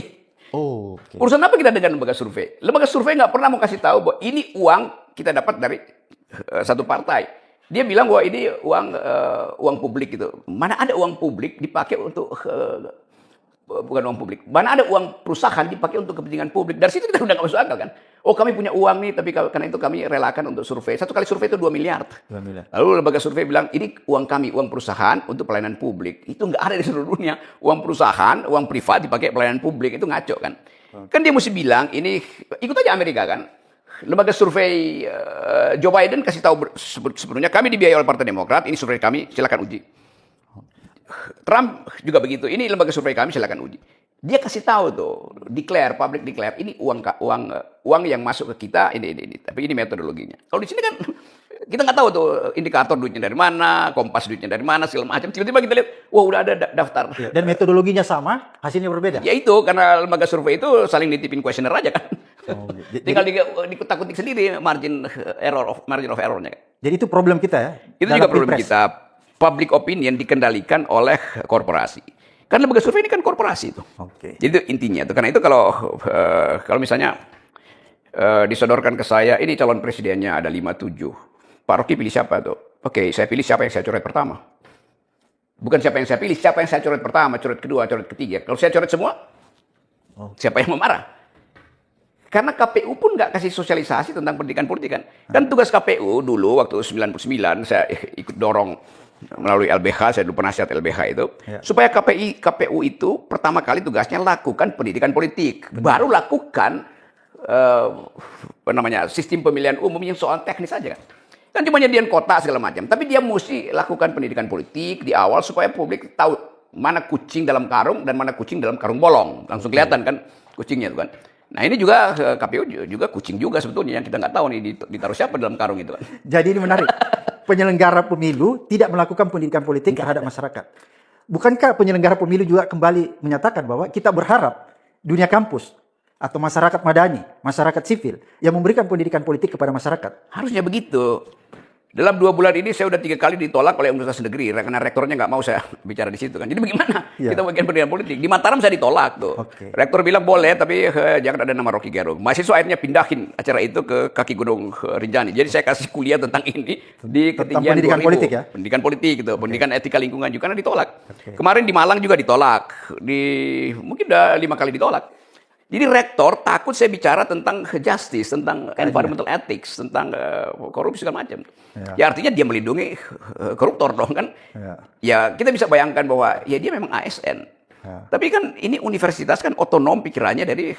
Oh, okay. Urusan apa kita dengan lembaga survei? Lembaga survei nggak pernah mau kasih tahu bahwa ini uang kita dapat dari satu partai. Dia bilang bahwa ini uang publik gitu. Mana ada uang publik dipakai untuk bukan uang publik. Mana ada uang perusahaan dipakai untuk kepentingan publik. Dari situ kita udah nggak masuk akal kan. Oh kami punya uang nih, tapi karena itu kami relakan untuk survei. Satu kali survei itu 2 miliar. 2 miliar. Lalu lembaga survei bilang, ini uang kami, uang perusahaan untuk pelayanan publik. Itu nggak ada di seluruh dunia. Uang perusahaan, uang privat dipakai pelayanan publik. Itu ngaco kan. Kan dia mesti bilang, ini ikut aja Amerika kan. Lembaga survei Joe Biden kasih tahu sebelumnya, kami dibiayai oleh Partai Demokrat, ini survei kami, silakan uji. Trump juga begitu, ini lembaga survei kami, silakan uji. Dia kasih tahu tuh, public declare, ini uang yang masuk ke kita, ini. Tapi ini metodologinya. Kalau di sini kan kita nggak tahu tuh indikator duitnya dari mana, Kompas duitnya dari mana, segala macam. Tiba-tiba kita lihat, wah udah ada daftar. Dan metodologinya sama, hasilnya berbeda. Ya itu karena lembaga survei itu saling nitipin kuesioner aja kan. Oh, tinggal dikutak-kutik sendiri margin of errornya. Jadi itu problem kita ya. Itu juga problem kita. Public opinion dikendalikan oleh korporasi. Kan lembaga survei ini kan korporasi itu. Jadi itu intinya. Karena itu kalau misalnya disodorkan ke saya, ini calon presidennya ada 5-7. Pak Rocky pilih siapa tuh? Oke, saya pilih siapa yang saya coret pertama. Bukan siapa yang saya pilih, siapa yang saya coret pertama, coret kedua, coret ketiga. Kalau saya coret semua, siapa yang memarah? Karena KPU pun nggak kasih sosialisasi tentang pendidikan politik kan. Kan tugas KPU dulu waktu 99 saya ikut dorong melalui LBH, saya dulu penasihat LBH itu, supaya KPU itu pertama kali tugasnya lakukan pendidikan politik. Baru lakukan sistem pemilihan umum yang soal teknis aja kan. Kan cuma nyediain kota segala macam. Tapi dia mesti lakukan pendidikan politik di awal supaya publik tahu mana kucing dalam karung dan mana kucing dalam karung bolong. Langsung kelihatan kan kucingnya itu kan. Nah ini juga KPU juga kucing juga sebetulnya yang kita nggak tahu nih ditaruh siapa dalam karung itu kan. Jadi ini menarik. Penyelenggara pemilu tidak melakukan pendidikan politik terhadap masyarakat. Bukankah penyelenggara pemilu juga kembali menyatakan bahwa kita berharap dunia kampus atau masyarakat madani, masyarakat sipil yang memberikan pendidikan politik kepada masyarakat? Harusnya begitu. Dalam 2 bulan ini saya udah 3 kali ditolak oleh universitas negeri karena rektornya nggak mau saya bicara di situ kan. Jadi bagaimana kita bagian pendidikan politik? Di Mataram saya ditolak tuh. Rektor bilang boleh tapi jangan ada nama Rocky Gerung. Mahasiswa akhirnya pindahin acara itu ke kaki Gunung Rinjani. Jadi saya kasih kuliah tentang ini di ketinggian pendidikan 2000. Politik ya? Pendidikan politik gitu, pendidikan etika lingkungan juga karena ditolak. Kemarin di Malang juga ditolak. Mungkin udah 5 kali ditolak. Jadi rektor takut saya bicara tentang justice, tentang environmental ethics, tentang korupsi segala macam. Ya artinya dia melindungi koruptor dong kan. Ya kita bisa bayangkan bahwa ya dia memang ASN. Tapi kan ini universitas kan otonom pikirannya dari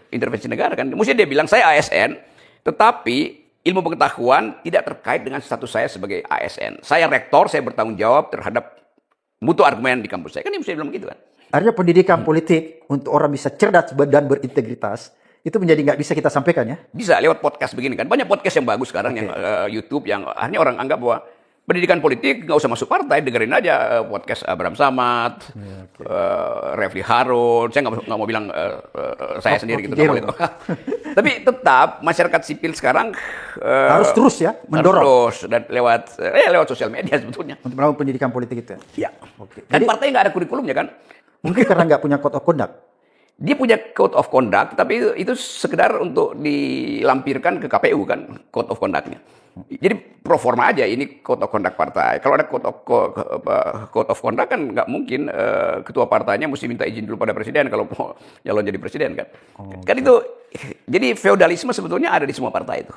intervensi negara kan. Mesti dia bilang saya ASN, tetapi ilmu pengetahuan tidak terkait dengan status saya sebagai ASN. Saya rektor, saya bertanggung jawab terhadap mutu argumen di kampus saya. Kan dia mesti bilang begitu kan. Artinya pendidikan politik untuk orang bisa cerdas dan berintegritas itu menjadi nggak bisa kita sampaikan ya? Bisa lewat podcast begini kan. Banyak podcast yang bagus sekarang yang YouTube yang akhirnya orang anggap bahwa Pendidikan politik nggak usah masuk partai, dengerin aja podcast Abraham Samad, Refli Harun. Saya nggak mau bilang saya sendiri gitu. Tapi tetap masyarakat sipil sekarang harus terus ya mendorong. Terus dan lewat sosial media sebetulnya. Untuk melakukan pendidikan politik itu. Ya. Kan partai nggak ada kurikulumnya kan? Mungkin karena nggak punya code of conduct. Dia punya code of conduct, tapi itu sekedar untuk dilampirkan ke KPU kan, code of conduct-nya. Jadi pro forma aja ini code of conduct partai. Kalau ada code of conduct kan nggak mungkin ketua partainya mesti minta izin dulu pada presiden kalau mau nyalon jadi presiden kan. Kan itu jadi feodalisme sebetulnya ada di semua partai itu.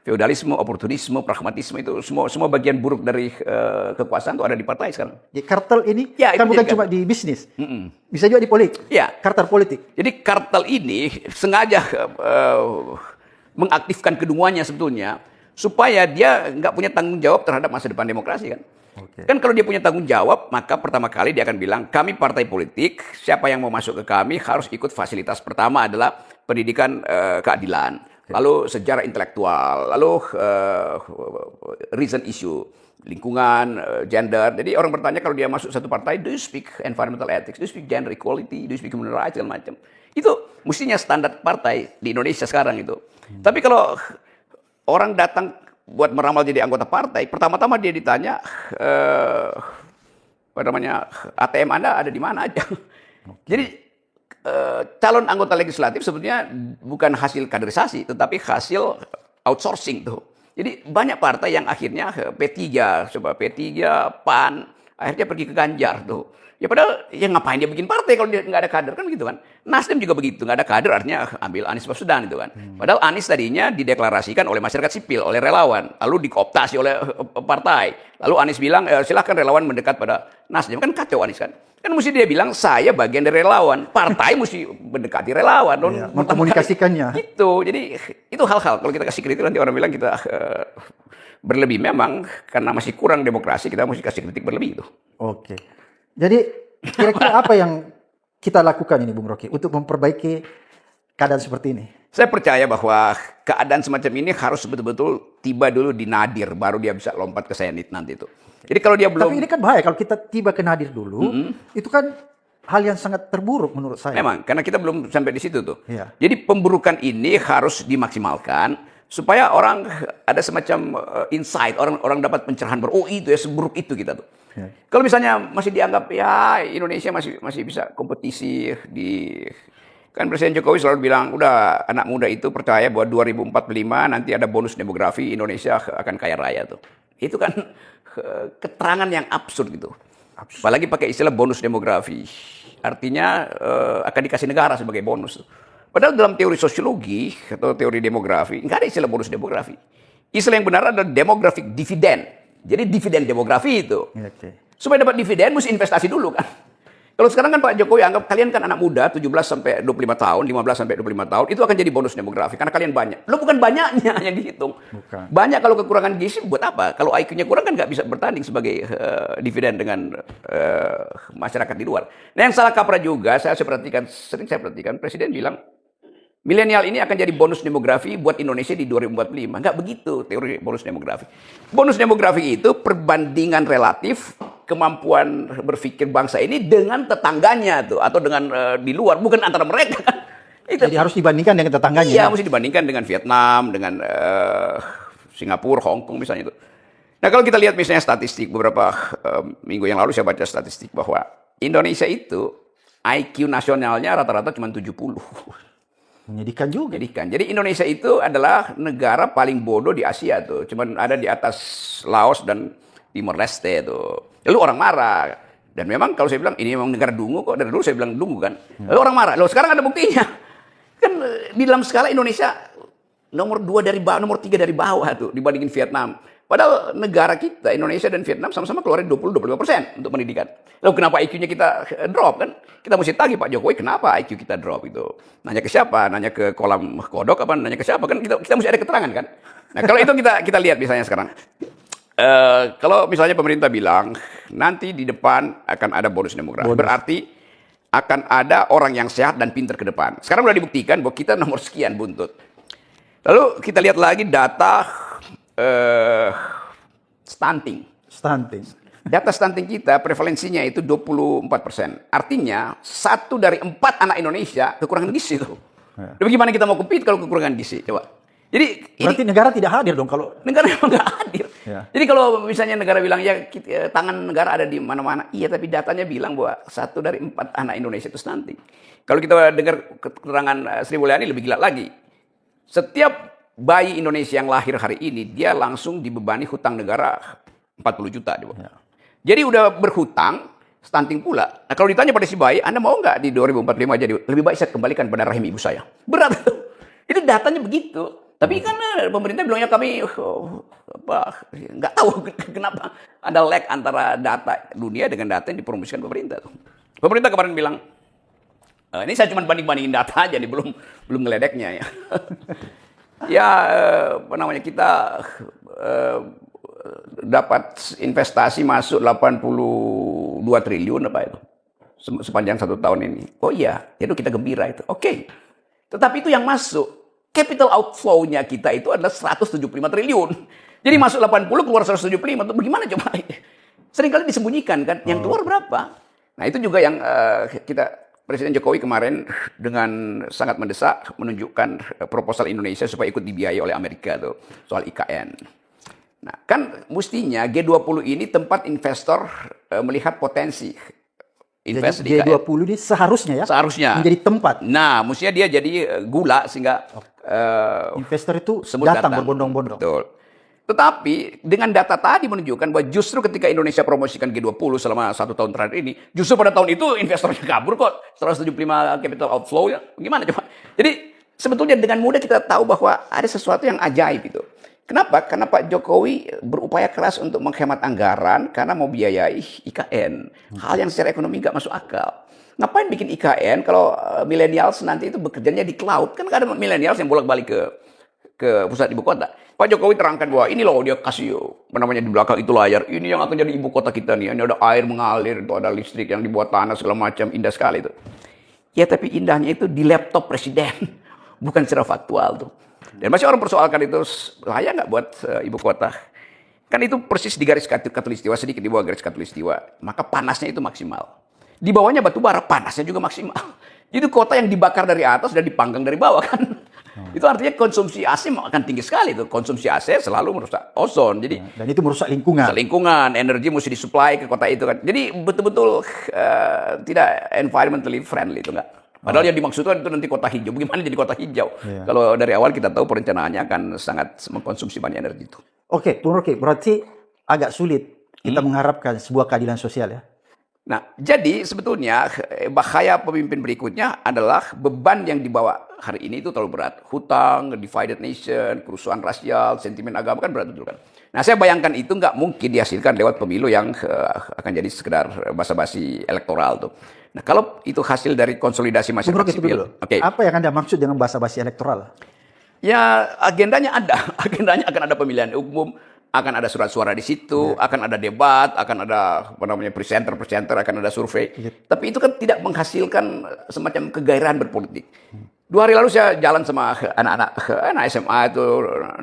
Feodalisme, oportunisme, pragmatisme itu semua bagian buruk dari kekuasaan itu ada di partai sekarang. Jadi kartel ini ya, kan bukan cuma di bisnis, bisa juga di politik. Ya. Kartel politik. Jadi kartel ini sengaja mengaktifkan keduanya sebetulnya supaya dia nggak punya tanggung jawab terhadap masa depan demokrasi kan. Kan kalau dia punya tanggung jawab, maka pertama kali dia akan bilang, kami partai politik, siapa yang mau masuk ke kami harus ikut fasilitas pertama adalah pendidikan keadilan, lalu sejarah intelektual, lalu recent issue, lingkungan, gender. Jadi orang bertanya kalau dia masuk satu partai, do you speak environmental ethics, do you speak gender equality, do you speak human rights, segala macam. Itu mestinya standar partai di Indonesia sekarang itu. Tapi kalau orang datang buat meramal jadi anggota partai, pertama-tama dia ditanya, ATM Anda ada di mana aja. Jadi calon anggota legislatif sebetulnya bukan hasil kaderisasi, tetapi hasil outsourcing tuh. Jadi banyak partai yang akhirnya P3, PAN, akhirnya pergi ke Ganjar tuh. Ya padahal ya ngapain dia bikin partai kalau dia nggak ada kader kan begitu kan. Nasdem juga begitu, nggak ada kader artinya ambil Anies Baswedan itu kan. Padahal Anies tadinya dideklarasikan oleh masyarakat sipil, oleh relawan, lalu dikooptasi oleh partai. Lalu Anies bilang silahkan relawan mendekat pada Nasdem, kan kacau Anies kan. Kan mesti dia bilang saya bagian dari relawan, partai mesti mendekati relawan, mengkomunikasikannya. Gitu. Jadi itu hal-hal kalau kita kasih kritik nanti orang bilang kita berlebih, memang karena masih kurang demokrasi kita mesti kasih kritik berlebih itu. Oke. Jadi kira-kira apa yang kita lakukan ini Bung Rocky untuk memperbaiki keadaan seperti ini? Saya percaya bahwa keadaan semacam ini harus betul-betul tiba dulu di nadir, baru dia bisa lompat ke senit nanti itu. Jadi kalau dia belum... Tapi ini kan bahaya kalau kita tiba ke nadir dulu, itu kan hal yang sangat terburuk menurut saya. Memang, karena kita belum sampai di situ tuh. Iya. Jadi pemburukan ini harus dimaksimalkan supaya orang ada semacam insight, orang dapat pencerahan oh itu ya seburuk itu kita tuh. Ya. Kalau misalnya masih dianggap ya Indonesia masih bisa kompetisi kan Presiden Jokowi selalu bilang udah anak muda itu percaya bahwa 2045 nanti ada bonus demografi Indonesia akan kaya raya tuh. Itu kan keterangan yang absurd gitu. Apalagi pakai istilah bonus demografi. Artinya akan dikasih negara sebagai bonus. Padahal dalam teori sosiologi atau teori demografi nggak ada istilah bonus demografi. Istilah yang benar adalah demographic dividend. Jadi dividen demografi itu. Supaya dapat dividen mesti investasi dulu kan. Kalau sekarang kan Pak Jokowi anggap kalian kan anak muda 17 sampai 25 tahun, 15 sampai 25 tahun, itu akan jadi bonus demografi karena kalian banyak. Lo bukan banyaknya yang dihitung. Bukan. Banyak kalau kekurangan gizi buat apa? Kalau IQ-nya kurang kan nggak bisa bertanding sebagai dividen dengan masyarakat di luar. Nah yang salah kaprah juga, sering saya perhatikan, Presiden bilang, milenial ini akan jadi bonus demografi buat Indonesia di 2045. Enggak begitu teori bonus demografi. Bonus demografi itu perbandingan relatif kemampuan berpikir bangsa ini dengan tetangganya tuh atau dengan di luar, bukan antara mereka. Itu. Jadi harus dibandingkan dengan tetangganya. Iya, mesti dibandingkan dengan Vietnam, dengan Singapura, Hong Kong misalnya itu. Nah, kalau kita lihat misalnya statistik beberapa minggu yang lalu saya baca statistik bahwa Indonesia itu IQ nasionalnya rata-rata cuma 70. Menyedihkan juga. Jadi Indonesia itu adalah negara paling bodoh di Asia tuh. Cuman ada di atas Laos dan Timor Leste tuh. Lalu orang marah. Dan memang kalau saya bilang ini memang negara dungu kok. Dari dulu saya bilang dungu kan. Lalu orang marah. Lalu sekarang ada buktinya. Kan di dalam skala Indonesia nomor 2 dari bawah, nomor 3 dari bawah tuh dibandingin Vietnam. Padahal negara kita, Indonesia dan Vietnam sama-sama keluarin 20-25% untuk pendidikan. Lalu kenapa IQ-nya kita drop kan? Kita mesti tagih Pak Jokowi kenapa IQ kita drop itu. Nanya ke siapa? Nanya ke kolam kodok apa? Nanya ke siapa? Kan kita mesti ada keterangan kan? Nah kalau itu kita lihat misalnya sekarang. Kalau misalnya pemerintah bilang nanti di depan akan ada bonus demografi. Berarti akan ada orang yang sehat dan pintar ke depan. Sekarang sudah dibuktikan bahwa kita nomor sekian buntut. Lalu kita lihat lagi data stunting. Stunting. Data stunting kita prevalensinya itu 24%. Artinya 1 dari 4 anak Indonesia kekurangan gizi tuh. Ya. Bagaimana kita mau compete kalau kekurangan gizi? Coba. Jadi berarti negara tidak hadir dong kalau negara memang nggak hadir. Ya. Jadi kalau misalnya negara bilang ya tangan negara ada di mana-mana, iya tapi datanya bilang bahwa 1 dari 4 anak Indonesia itu stunting. Kalau kita dengar keterangan Sri Mulyani lebih gila lagi. Setiap bayi Indonesia yang lahir hari ini dia langsung dibebani hutang negara 40 juta. Ya. Jadi udah berhutang, stunting pula. Nah, kalau ditanya pada si bayi, Anda mau nggak di 2045 jadi lebih baik saya kembalikan pada rahim ibu saya? Berat. Itu datanya begitu. Tapi kan pemerintah bilangnya kami nggak tahu kenapa ada lag antara data dunia dengan data yang dipromosikan pemerintah. Pemerintah kemarin bilang, ini saya cuma banding-bandingin data aja nih, belum ngeledeknya ya. Ya apa namanya kita dapat investasi masuk 82 triliun apa itu sepanjang 1 tahun ini. Oh iya, itu kita gembira itu. Oke. Tetapi itu yang masuk. Capital outflow-nya kita itu adalah 175 triliun. Jadi masuk 80, keluar 175. Itu bagaimana coba? Seringkali disembunyikan kan. Yang keluar berapa? Nah itu juga yang Presiden Jokowi kemarin dengan sangat mendesak menunjukkan proposal Indonesia supaya ikut dibiayai oleh Amerika tuh soal IKN. Nah, kan mestinya G20 ini tempat investor melihat potensi invest di G20 ini seharusnya menjadi tempat. Nah, mestinya dia jadi gula sehingga investor itu datang berbondong-bondong. Betul. Tetapi dengan data tadi menunjukkan bahwa justru ketika Indonesia promosikan G20 selama 1 tahun terakhir ini, justru pada tahun itu investornya kabur kok. 175 capital outflow ya. Gimana coba? Jadi sebetulnya dengan mudah kita tahu bahwa ada sesuatu yang ajaib itu. Kenapa? Karena Pak Jokowi berupaya keras untuk menghemat anggaran karena mau biayai IKN. Hal yang secara ekonomi nggak masuk akal. Ngapain bikin IKN kalau millennials nanti itu bekerjanya di cloud? Kan ada millennials yang bolak-balik ke pusat ibu kota. Pak Jokowi terangkan bahwa ini loh dia kasih namanya di belakang itu layar. Ini yang akan jadi ibu kota kita nih. Ini ada air mengalir, itu ada listrik yang dibuat tanah segala macam, indah sekali itu. Ya tapi indahnya itu di laptop presiden, bukan secara faktual tuh. Dan masih orang persoalkan itu layak nggak buat ibu kota? Kan itu persis di garis khatulistiwa, sedikit di bawah garis khatulistiwa. Maka panasnya itu maksimal. Di bawahnya batu bara, panasnya juga maksimal. Itu kota yang dibakar dari atas dan dipanggang dari bawah kan. Itu artinya konsumsi AC akan tinggi sekali tuh. Konsumsi AC selalu merusak ozon. Jadi dan itu merusak lingkungan. Lingkungan, energi mesti disuplai ke kota itu kan. Jadi betul-betul tidak environmentally friendly itu enggak. Padahal yang dimaksudkan itu nanti kota hijau. Bagaimana jadi kota hijau? Ya. Kalau dari awal kita tahu perencanaannya akan sangat mengkonsumsi banyak energi itu. Oke, Bung Rocky, berarti agak sulit kita mengharapkan sebuah keadilan sosial ya? Nah, jadi sebetulnya bahaya pemimpin berikutnya adalah beban yang dibawa hari ini itu terlalu berat. Hutang, divided nation, kerusuhan rasial, sentimen agama kan berat betul kan. Nah, saya bayangkan itu nggak mungkin dihasilkan lewat pemilu yang akan jadi sekedar basa-basi elektoral tuh. Nah, kalau itu hasil dari konsolidasi masyarakat sipil. Okay. Apa yang Anda maksud dengan basa-basi elektoral? Ya, agendanya ada. Agendanya akan ada pemilihan umum, akan ada surat suara di situ, akan ada debat, akan ada apa namanya presenter, akan ada survei. Tapi itu kan tidak menghasilkan semacam kegairahan berpolitik. 2 hari lalu saya jalan sama anak SMA itu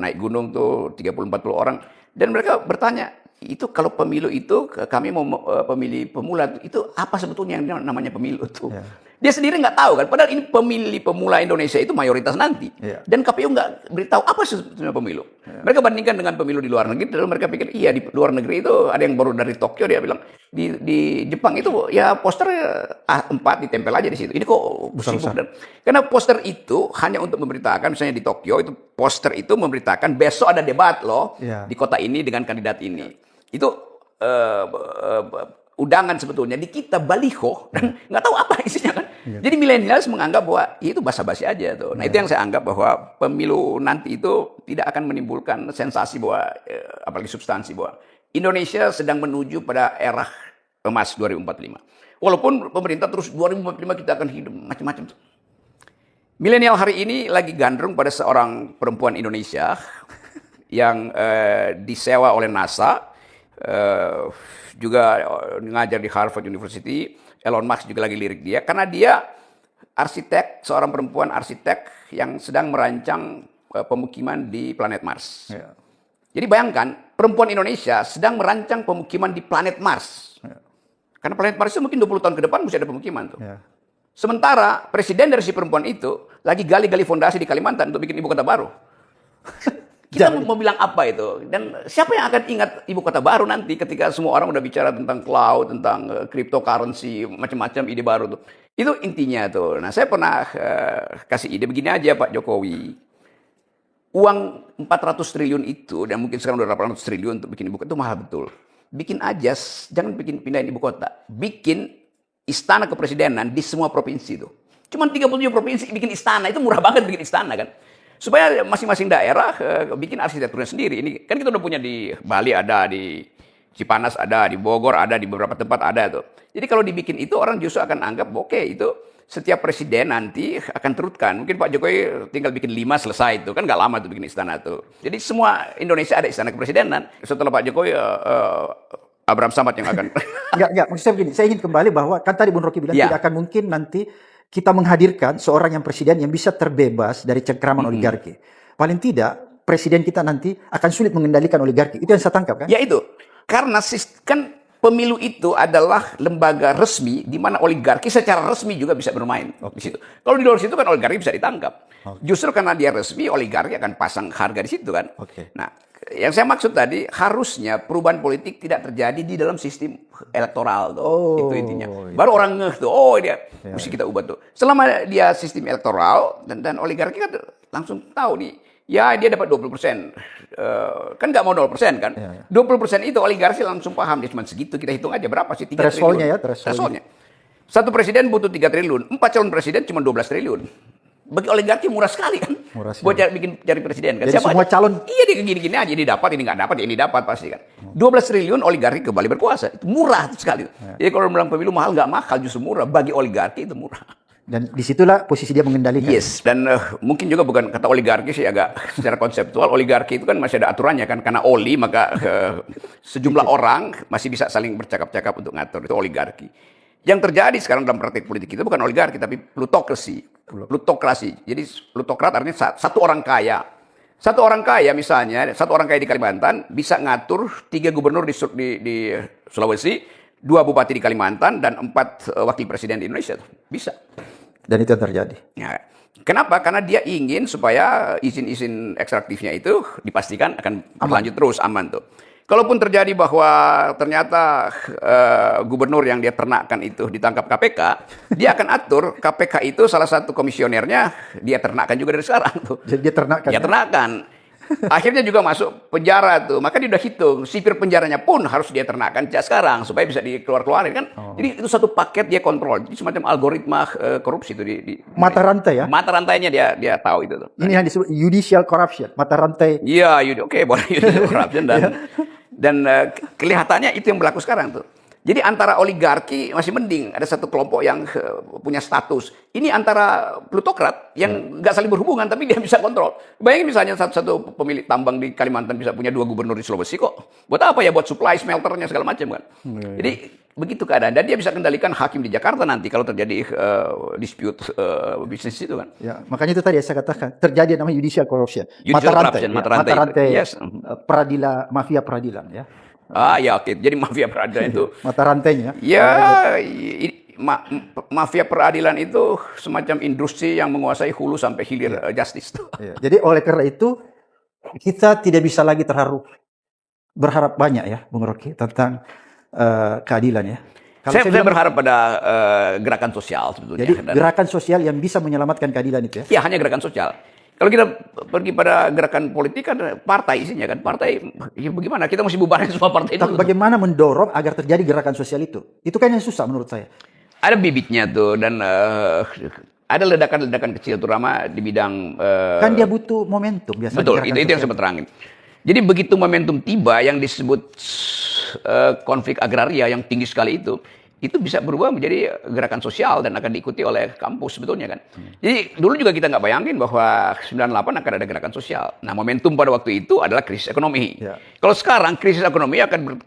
naik gunung tuh 30-40 orang dan mereka bertanya, itu kalau pemilu itu kami mau pemilih pemula itu apa sebetulnya yang namanya pemilu itu? Dia sendiri nggak tahu kan, padahal ini pemilih pemula Indonesia itu mayoritas nanti. Dan KPU nggak beritahu apa sebetulnya pemilu. Mereka bandingkan dengan pemilu di luar negeri, lalu mereka pikir iya di luar negeri itu ada yang baru dari Tokyo, dia bilang di Jepang itu ya poster A4 ditempel aja di situ. Ini kok sibuk dan karena poster itu hanya untuk memberitakan, misalnya di Tokyo itu poster itu memberitakan besok ada debat loh di kota ini dengan kandidat ini. Itu undangan sebetulnya, di kita baliho dan nggak tahu apa isinya kan. Jadi milenials menganggap bahwa itu basa-basi aja tuh. Nah itu yang saya anggap bahwa pemilu nanti itu tidak akan menimbulkan sensasi bahwa apalagi substansi bahwa Indonesia sedang menuju pada era emas 2045. Walaupun pemerintah terus 2045 kita akan hidup macam-macam tuh. Milenial hari ini lagi gandrung pada seorang perempuan Indonesia yang disewa oleh NASA, juga ngajar di Harvard University. Elon Musk juga lagi lirik dia karena dia arsitek, seorang perempuan arsitek yang sedang merancang pemukiman di planet Mars. Jadi bayangkan, perempuan Indonesia sedang merancang pemukiman di planet Mars. Karena planet Mars itu mungkin 20 tahun ke depan mesti ada pemukiman tuh. Sementara presiden dari si perempuan itu lagi gali-gali fondasi di Kalimantan untuk bikin ibu kota baru. Kita mau bilang apa itu? Dan siapa yang akan ingat ibu kota baru nanti ketika semua orang udah bicara tentang cloud, tentang cryptocurrency, macam-macam ide baru tuh. Itu intinya tuh. Nah, saya pernah kasih ide begini aja Pak Jokowi. Uang 400 triliun itu, dan mungkin sekarang udah 800 triliun untuk bikin ibu kota itu mahal betul. Bikin aja, jangan bikin pindahin ibu kota. Bikin istana kepresidenan di semua provinsi tuh. Cuman 37 provinsi bikin istana, itu murah banget bikin istana kan. Supaya masing-masing daerah bikin arsitekturnya sendiri. Ini kan kita udah punya di Bali ada, di Cipanas ada, di Bogor ada, di beberapa tempat ada tuh. Jadi kalau dibikin itu orang justru akan anggap oke, itu setiap presiden nanti akan terutkan. Mungkin Pak Jokowi tinggal bikin 5 selesai itu kan nggak lama tuh bikin istana tuh. Jadi semua Indonesia ada istana kepresidenan. Setelah Pak Jokowi Abraham Samad yang akan. Enggak, maksud saya begini. Saya ingin kembali bahwa kan tadi Bung Rocky bilang tidak akan mungkin nanti kita menghadirkan seorang yang presiden yang bisa terbebas dari cengkraman oligarki. Paling tidak, presiden kita nanti akan sulit mengendalikan oligarki. Itu yang saya tangkap kan? Ya itu. Karena kan pemilu itu adalah lembaga resmi di mana oligarki secara resmi juga bisa bermain di situ. Kalau di luar situ kan oligarki bisa ditangkap. Justru karena dia resmi, oligarki akan pasang harga di situ kan. Nah, yang saya maksud tadi, harusnya perubahan politik tidak terjadi di dalam sistem elektoral tuh. Itu intinya. Baru orang ngeh tuh, dia mesti kita ubah tuh. Selama dia sistem elektoral dan oligarki kan langsung tahu nih, ya dia dapat 20%. Kan nggak mau 0% kan. 20% itu oligarki langsung paham, dia cuma segitu, kita hitung aja berapa sih? 3 thresholdnya triliun. Thresholdnya. Satu presiden butuh 3 triliun, 4 calon presiden cuma 12 triliun. Bagi oligarki murah sekali kan, buat cari presiden kan. Jadi semua calon, iya dia gini-gini aja, ini dapat, ini nggak dapat, ini dapat pasti kan. 12 triliun oligarki kembali berkuasa, itu murah sekali. Jadi kalau bilang pemilu mahal, nggak mahal, justru murah. Bagi oligarki itu murah. Dan disitulah posisi dia mengendalikan. Yes, dan mungkin juga bukan kata oligarki sih, agak secara konseptual, oligarki itu kan masih ada aturannya kan, karena oli maka sejumlah orang masih bisa saling bercakap-cakap untuk ngatur, itu oligarki. Yang terjadi sekarang dalam praktik politik itu bukan oligarki, tapi plutokrasi. Plutokrasi. Jadi plutokrat artinya satu orang kaya. Satu orang kaya misalnya, satu orang kaya di Kalimantan bisa ngatur 3 gubernur di Sulawesi, 2 bupati di Kalimantan, dan 4 wakil presiden di Indonesia. Bisa. Dan itu yang terjadi. Nah, kenapa? Karena dia ingin supaya izin-izin ekstraktifnya itu dipastikan akan berlanjut terus, aman tuh. Kalaupun terjadi bahwa ternyata gubernur yang dia ternakkan itu ditangkap KPK, dia akan atur KPK itu salah satu komisionernya dia ternakkan juga dari sekarang tuh. Jadi dia ternakkan. Dia ternakkan. Akhirnya juga masuk penjara tuh. Maka dia udah hitung, sipir penjaranya pun harus dia ternakkan sejak sekarang supaya bisa dikeluarin kan. Jadi itu satu paket dia kontrol. Jadi semacam algoritma korupsi itu di mata rantai ya. Mata rantainya dia tahu itu tuh. Ini yang disebut judicial corruption, mata rantai. Iya, oke, boleh judicial corruption dan kelihatannya itu yang berlaku sekarang tuh. Jadi antara oligarki masih mending, ada satu kelompok yang punya status. Ini antara plutokrat yang nggak saling berhubungan tapi dia bisa kontrol. Bayangin misalnya satu pemilik tambang di Kalimantan bisa punya 2 gubernur di Sulawesi kok. Buat apa ya? Buat supply smelternya segala macam kan. Jadi begitu keadaan, dan dia bisa kendalikan hakim di Jakarta nanti kalau terjadi dispute bisnis itu kan. Ya, makanya itu tadi saya katakan terjadi namanya judicial corruption. Mata rantai. Yes. Peradilan, mafia peradilan ya. Ya oke. Jadi mafia peradilan itu mata rantainya. Ya, mafia peradilan itu semacam industri yang menguasai hulu sampai hilir justice. Ya. Jadi oleh karena itu kita tidak bisa lagi terharu berharap banyak ya, Bung Rocky, tentang keadilan ya. Saya berharap pada gerakan sosial sebetulnya. Jadi gerakan sosial yang bisa menyelamatkan keadilan itu ya? Ya, hanya gerakan sosial. Kalau kita pergi pada gerakan politik kan partai isinya kan. Partai, ya bagaimana? Kita mesti bubarin semua partai itu. Bagaimana mendorong agar terjadi gerakan sosial itu? Itu kan yang susah menurut saya. Ada bibitnya tuh, dan ada ledakan-ledakan kecil terutama di bidang... kan dia butuh momentum biasanya. Betul, itu yang saya terangin. Jadi begitu momentum tiba yang disebut konflik agraria yang tinggi sekali itu bisa berubah menjadi gerakan sosial dan akan diikuti oleh kampus sebetulnya kan. Jadi dulu juga kita nggak bayangin bahwa 98 akan ada gerakan sosial. Nah, momentum pada waktu itu adalah krisis ekonomi. Ya. Kalau sekarang krisis ekonomi akan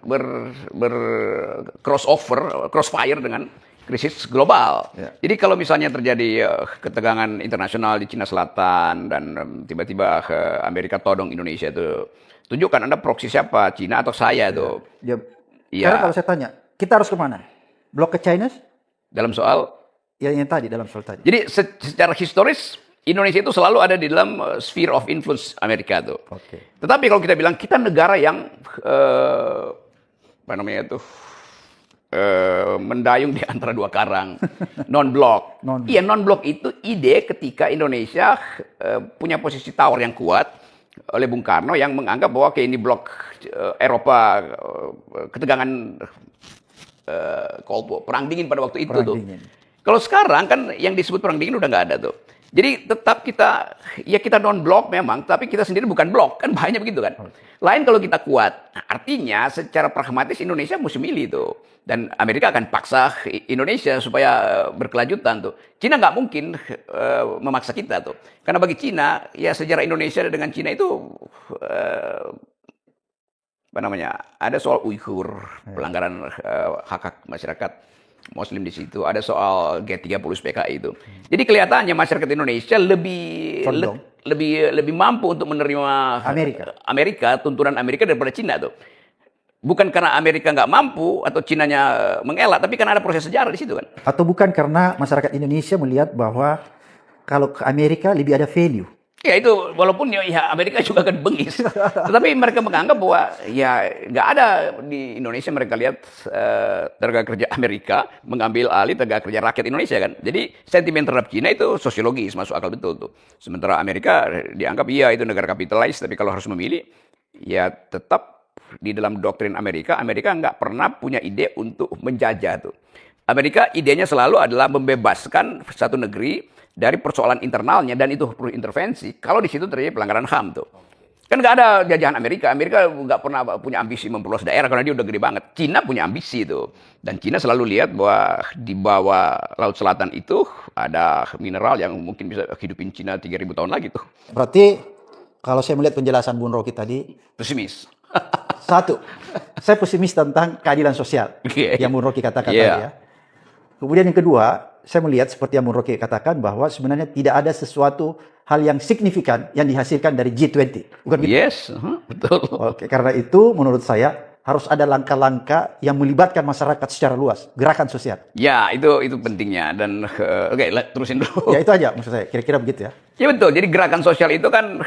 crossfire dengan krisis global. Ya. Jadi kalau misalnya terjadi ketegangan internasional di Cina Selatan dan tiba-tiba Amerika todong Indonesia itu, tunjukkan Anda proksi siapa, Cina atau saya tuh. Ya. Iya. Karena kalau saya tanya, kita harus kemana? Blok ke China? Dalam soal, Yang tadi, dalam soal tadi. jadi secara historis Indonesia itu selalu ada di dalam sphere of influence Amerika tuh. Oke. Tetapi kalau kita bilang kita negara yang apa namanya itu mendayung di antara dua karang, non-blok. Iya, non-blok itu ide ketika Indonesia punya posisi tawar yang kuat oleh Bung Karno yang menganggap bahwa ini blok Eropa ketegangan Cold War, perang dingin pada waktu itu tuh. Kalau sekarang kan yang disebut perang dingin udah nggak ada tuh. Jadi tetap kita non-blok memang, tapi kita sendiri bukan blok, kan banyak begitu kan. Lain kalau kita kuat. Nah, artinya secara pragmatis Indonesia mesti milih tuh. Dan Amerika akan paksa Indonesia supaya berkelanjutan tuh. Cina nggak mungkin memaksa kita tuh. Karena bagi Cina, ya sejarah Indonesia dengan Cina itu apa namanya? Ada soal Uighur, pelanggaran hak-hak masyarakat Muslim di situ, ada soal G30 PKI itu. Jadi kelihatannya masyarakat Indonesia lebih mampu untuk menerima Amerika, tuntunan Amerika daripada Cina tuh. Bukan karena Amerika nggak mampu atau Cinanya mengelak, tapi karena ada proses sejarah di situ kan. Atau bukan karena masyarakat Indonesia melihat bahwa kalau ke Amerika lebih ada value. Ya itu, walaupun ya Amerika juga akan bengis. Tetapi mereka menganggap bahwa ya nggak ada di Indonesia, mereka lihat tenaga kerja Amerika mengambil alih tenaga kerja rakyat Indonesia kan. Jadi sentimen terhadap Cina itu sosiologis, masuk akal betul tuh. Sementara Amerika dianggap iya itu negara kapitalis, tapi kalau harus memilih ya tetap di dalam doktrin Amerika nggak pernah punya ide untuk menjajah tuh. Amerika idenya selalu adalah membebaskan satu negeri dari persoalan internalnya, dan itu perlu intervensi kalau di situ terjadi pelanggaran HAM tuh. Kan nggak ada jajahan Amerika. Amerika nggak pernah punya ambisi memperluas daerah karena dia udah gede banget. Cina punya ambisi tuh. Dan Cina selalu lihat bahwa di bawah Laut Selatan itu ada mineral yang mungkin bisa hidupin Cina 3.000 tahun lagi tuh. Berarti kalau saya melihat penjelasan Bung Rocky tadi, pesimis. Satu, saya pesimis tentang keadilan sosial yang Bung Rocky katakan tadi ya. Kemudian yang kedua, saya melihat seperti yang Bung Rocky katakan bahwa sebenarnya tidak ada sesuatu hal yang signifikan yang dihasilkan dari G20. Bukan gitu? Yes, betul. Oke, karena itu menurut saya harus ada langkah-langkah yang melibatkan masyarakat secara luas, gerakan sosial. Ya, itu pentingnya. Dan oke, terusin dulu. Ya itu aja maksud saya, kira-kira begitu ya. Ya betul, jadi gerakan sosial itu kan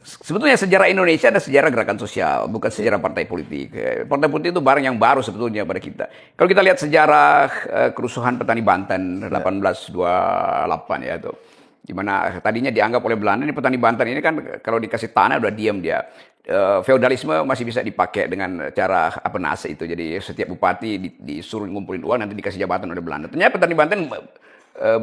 sebetulnya sejarah Indonesia ada sejarah gerakan sosial, bukan sejarah partai politik. Partai politik itu barang yang baru sebetulnya pada kita. Kalau kita lihat sejarah kerusuhan petani Banten 1828 ya itu, dimana tadinya dianggap oleh Belanda ini petani Banten ini kan kalau dikasih tanah udah diam dia. Feodalisme masih bisa dipakai dengan cara apenase itu. Jadi setiap bupati disuruh ngumpulin uang nanti dikasih jabatan oleh Belanda. Ternyata petani Banten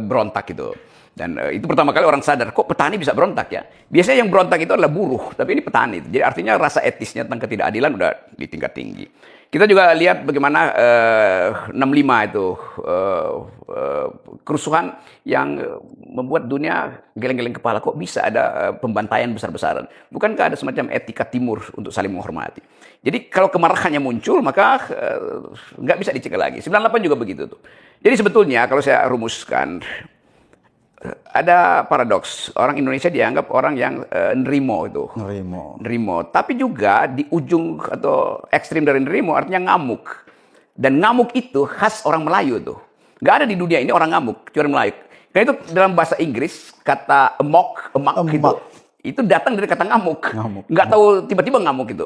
berontak gitu. Dan itu pertama kali orang sadar, kok petani bisa berontak ya? Biasanya yang berontak itu adalah buruh, tapi ini petani. Jadi artinya rasa etisnya tentang ketidakadilan udah di tingkat tinggi. Kita juga lihat bagaimana 65 itu kerusuhan yang membuat dunia geleng-geleng kepala. Kok bisa ada pembantaian besar-besaran? Bukankah ada semacam etika timur untuk saling menghormati? Jadi kalau kemarahannya muncul, maka nggak bisa dicegah lagi. 98 juga begitu tuh. Jadi sebetulnya kalau saya rumuskan, ada paradoks. Orang Indonesia dianggap orang yang nerimo itu. Nerimo. Tapi juga di ujung atau ekstrim dari nerimo artinya ngamuk. Dan ngamuk itu khas orang Melayu tuh. Nggak ada di dunia ini orang ngamuk, kecuali Melayu. Karena itu dalam bahasa Inggris kata emak itu datang dari kata ngamuk. Nggak tahu tiba-tiba ngamuk itu.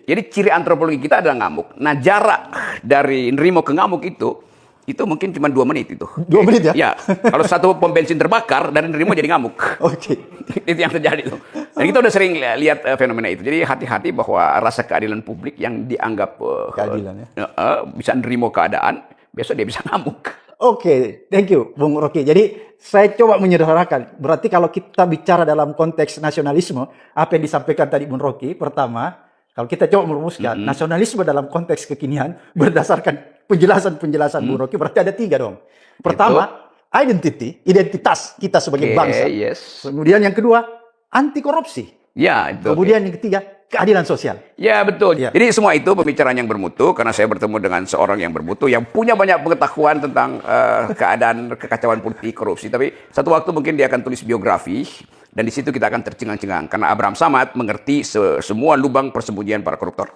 Jadi ciri antropologi kita adalah ngamuk. Nah jarak dari nerimo ke ngamuk itu mungkin cuma 2 menit itu. 2 menit ya? Ya. Kalau satu pom bensin terbakar dan nerimo jadi ngamuk. Oke. Itu yang terjadi tuh. Dan kita udah sering lihat fenomena itu. Jadi hati-hati bahwa rasa keadilan publik yang dianggap keadilan ya. Bisa nerimo keadaan, besok dia bisa ngamuk. Oke, thank you Bung Rocky. Jadi saya coba menyederhanakan. Berarti kalau kita bicara dalam konteks nasionalisme, apa yang disampaikan tadi Bung Rocky, pertama, kalau kita coba merumuskan nasionalisme dalam konteks kekinian berdasarkan penjelasan Bung Rocky berarti ada 3 dong. Pertama, identitas kita sebagai bangsa. Yes. Kemudian yang kedua, anti korupsi. Ya, itu. Kemudian yang ketiga, keadilan sosial. Ya betul. Ya. Jadi semua itu pembicaraan yang bermutu karena saya bertemu dengan seorang yang bermutu yang punya banyak pengetahuan tentang keadaan kekacauan politik korupsi. Tapi satu waktu mungkin dia akan tulis biografi dan di situ kita akan tercengang-cengang karena Abraham Samad mengerti semua lubang persembunyian para koruptor.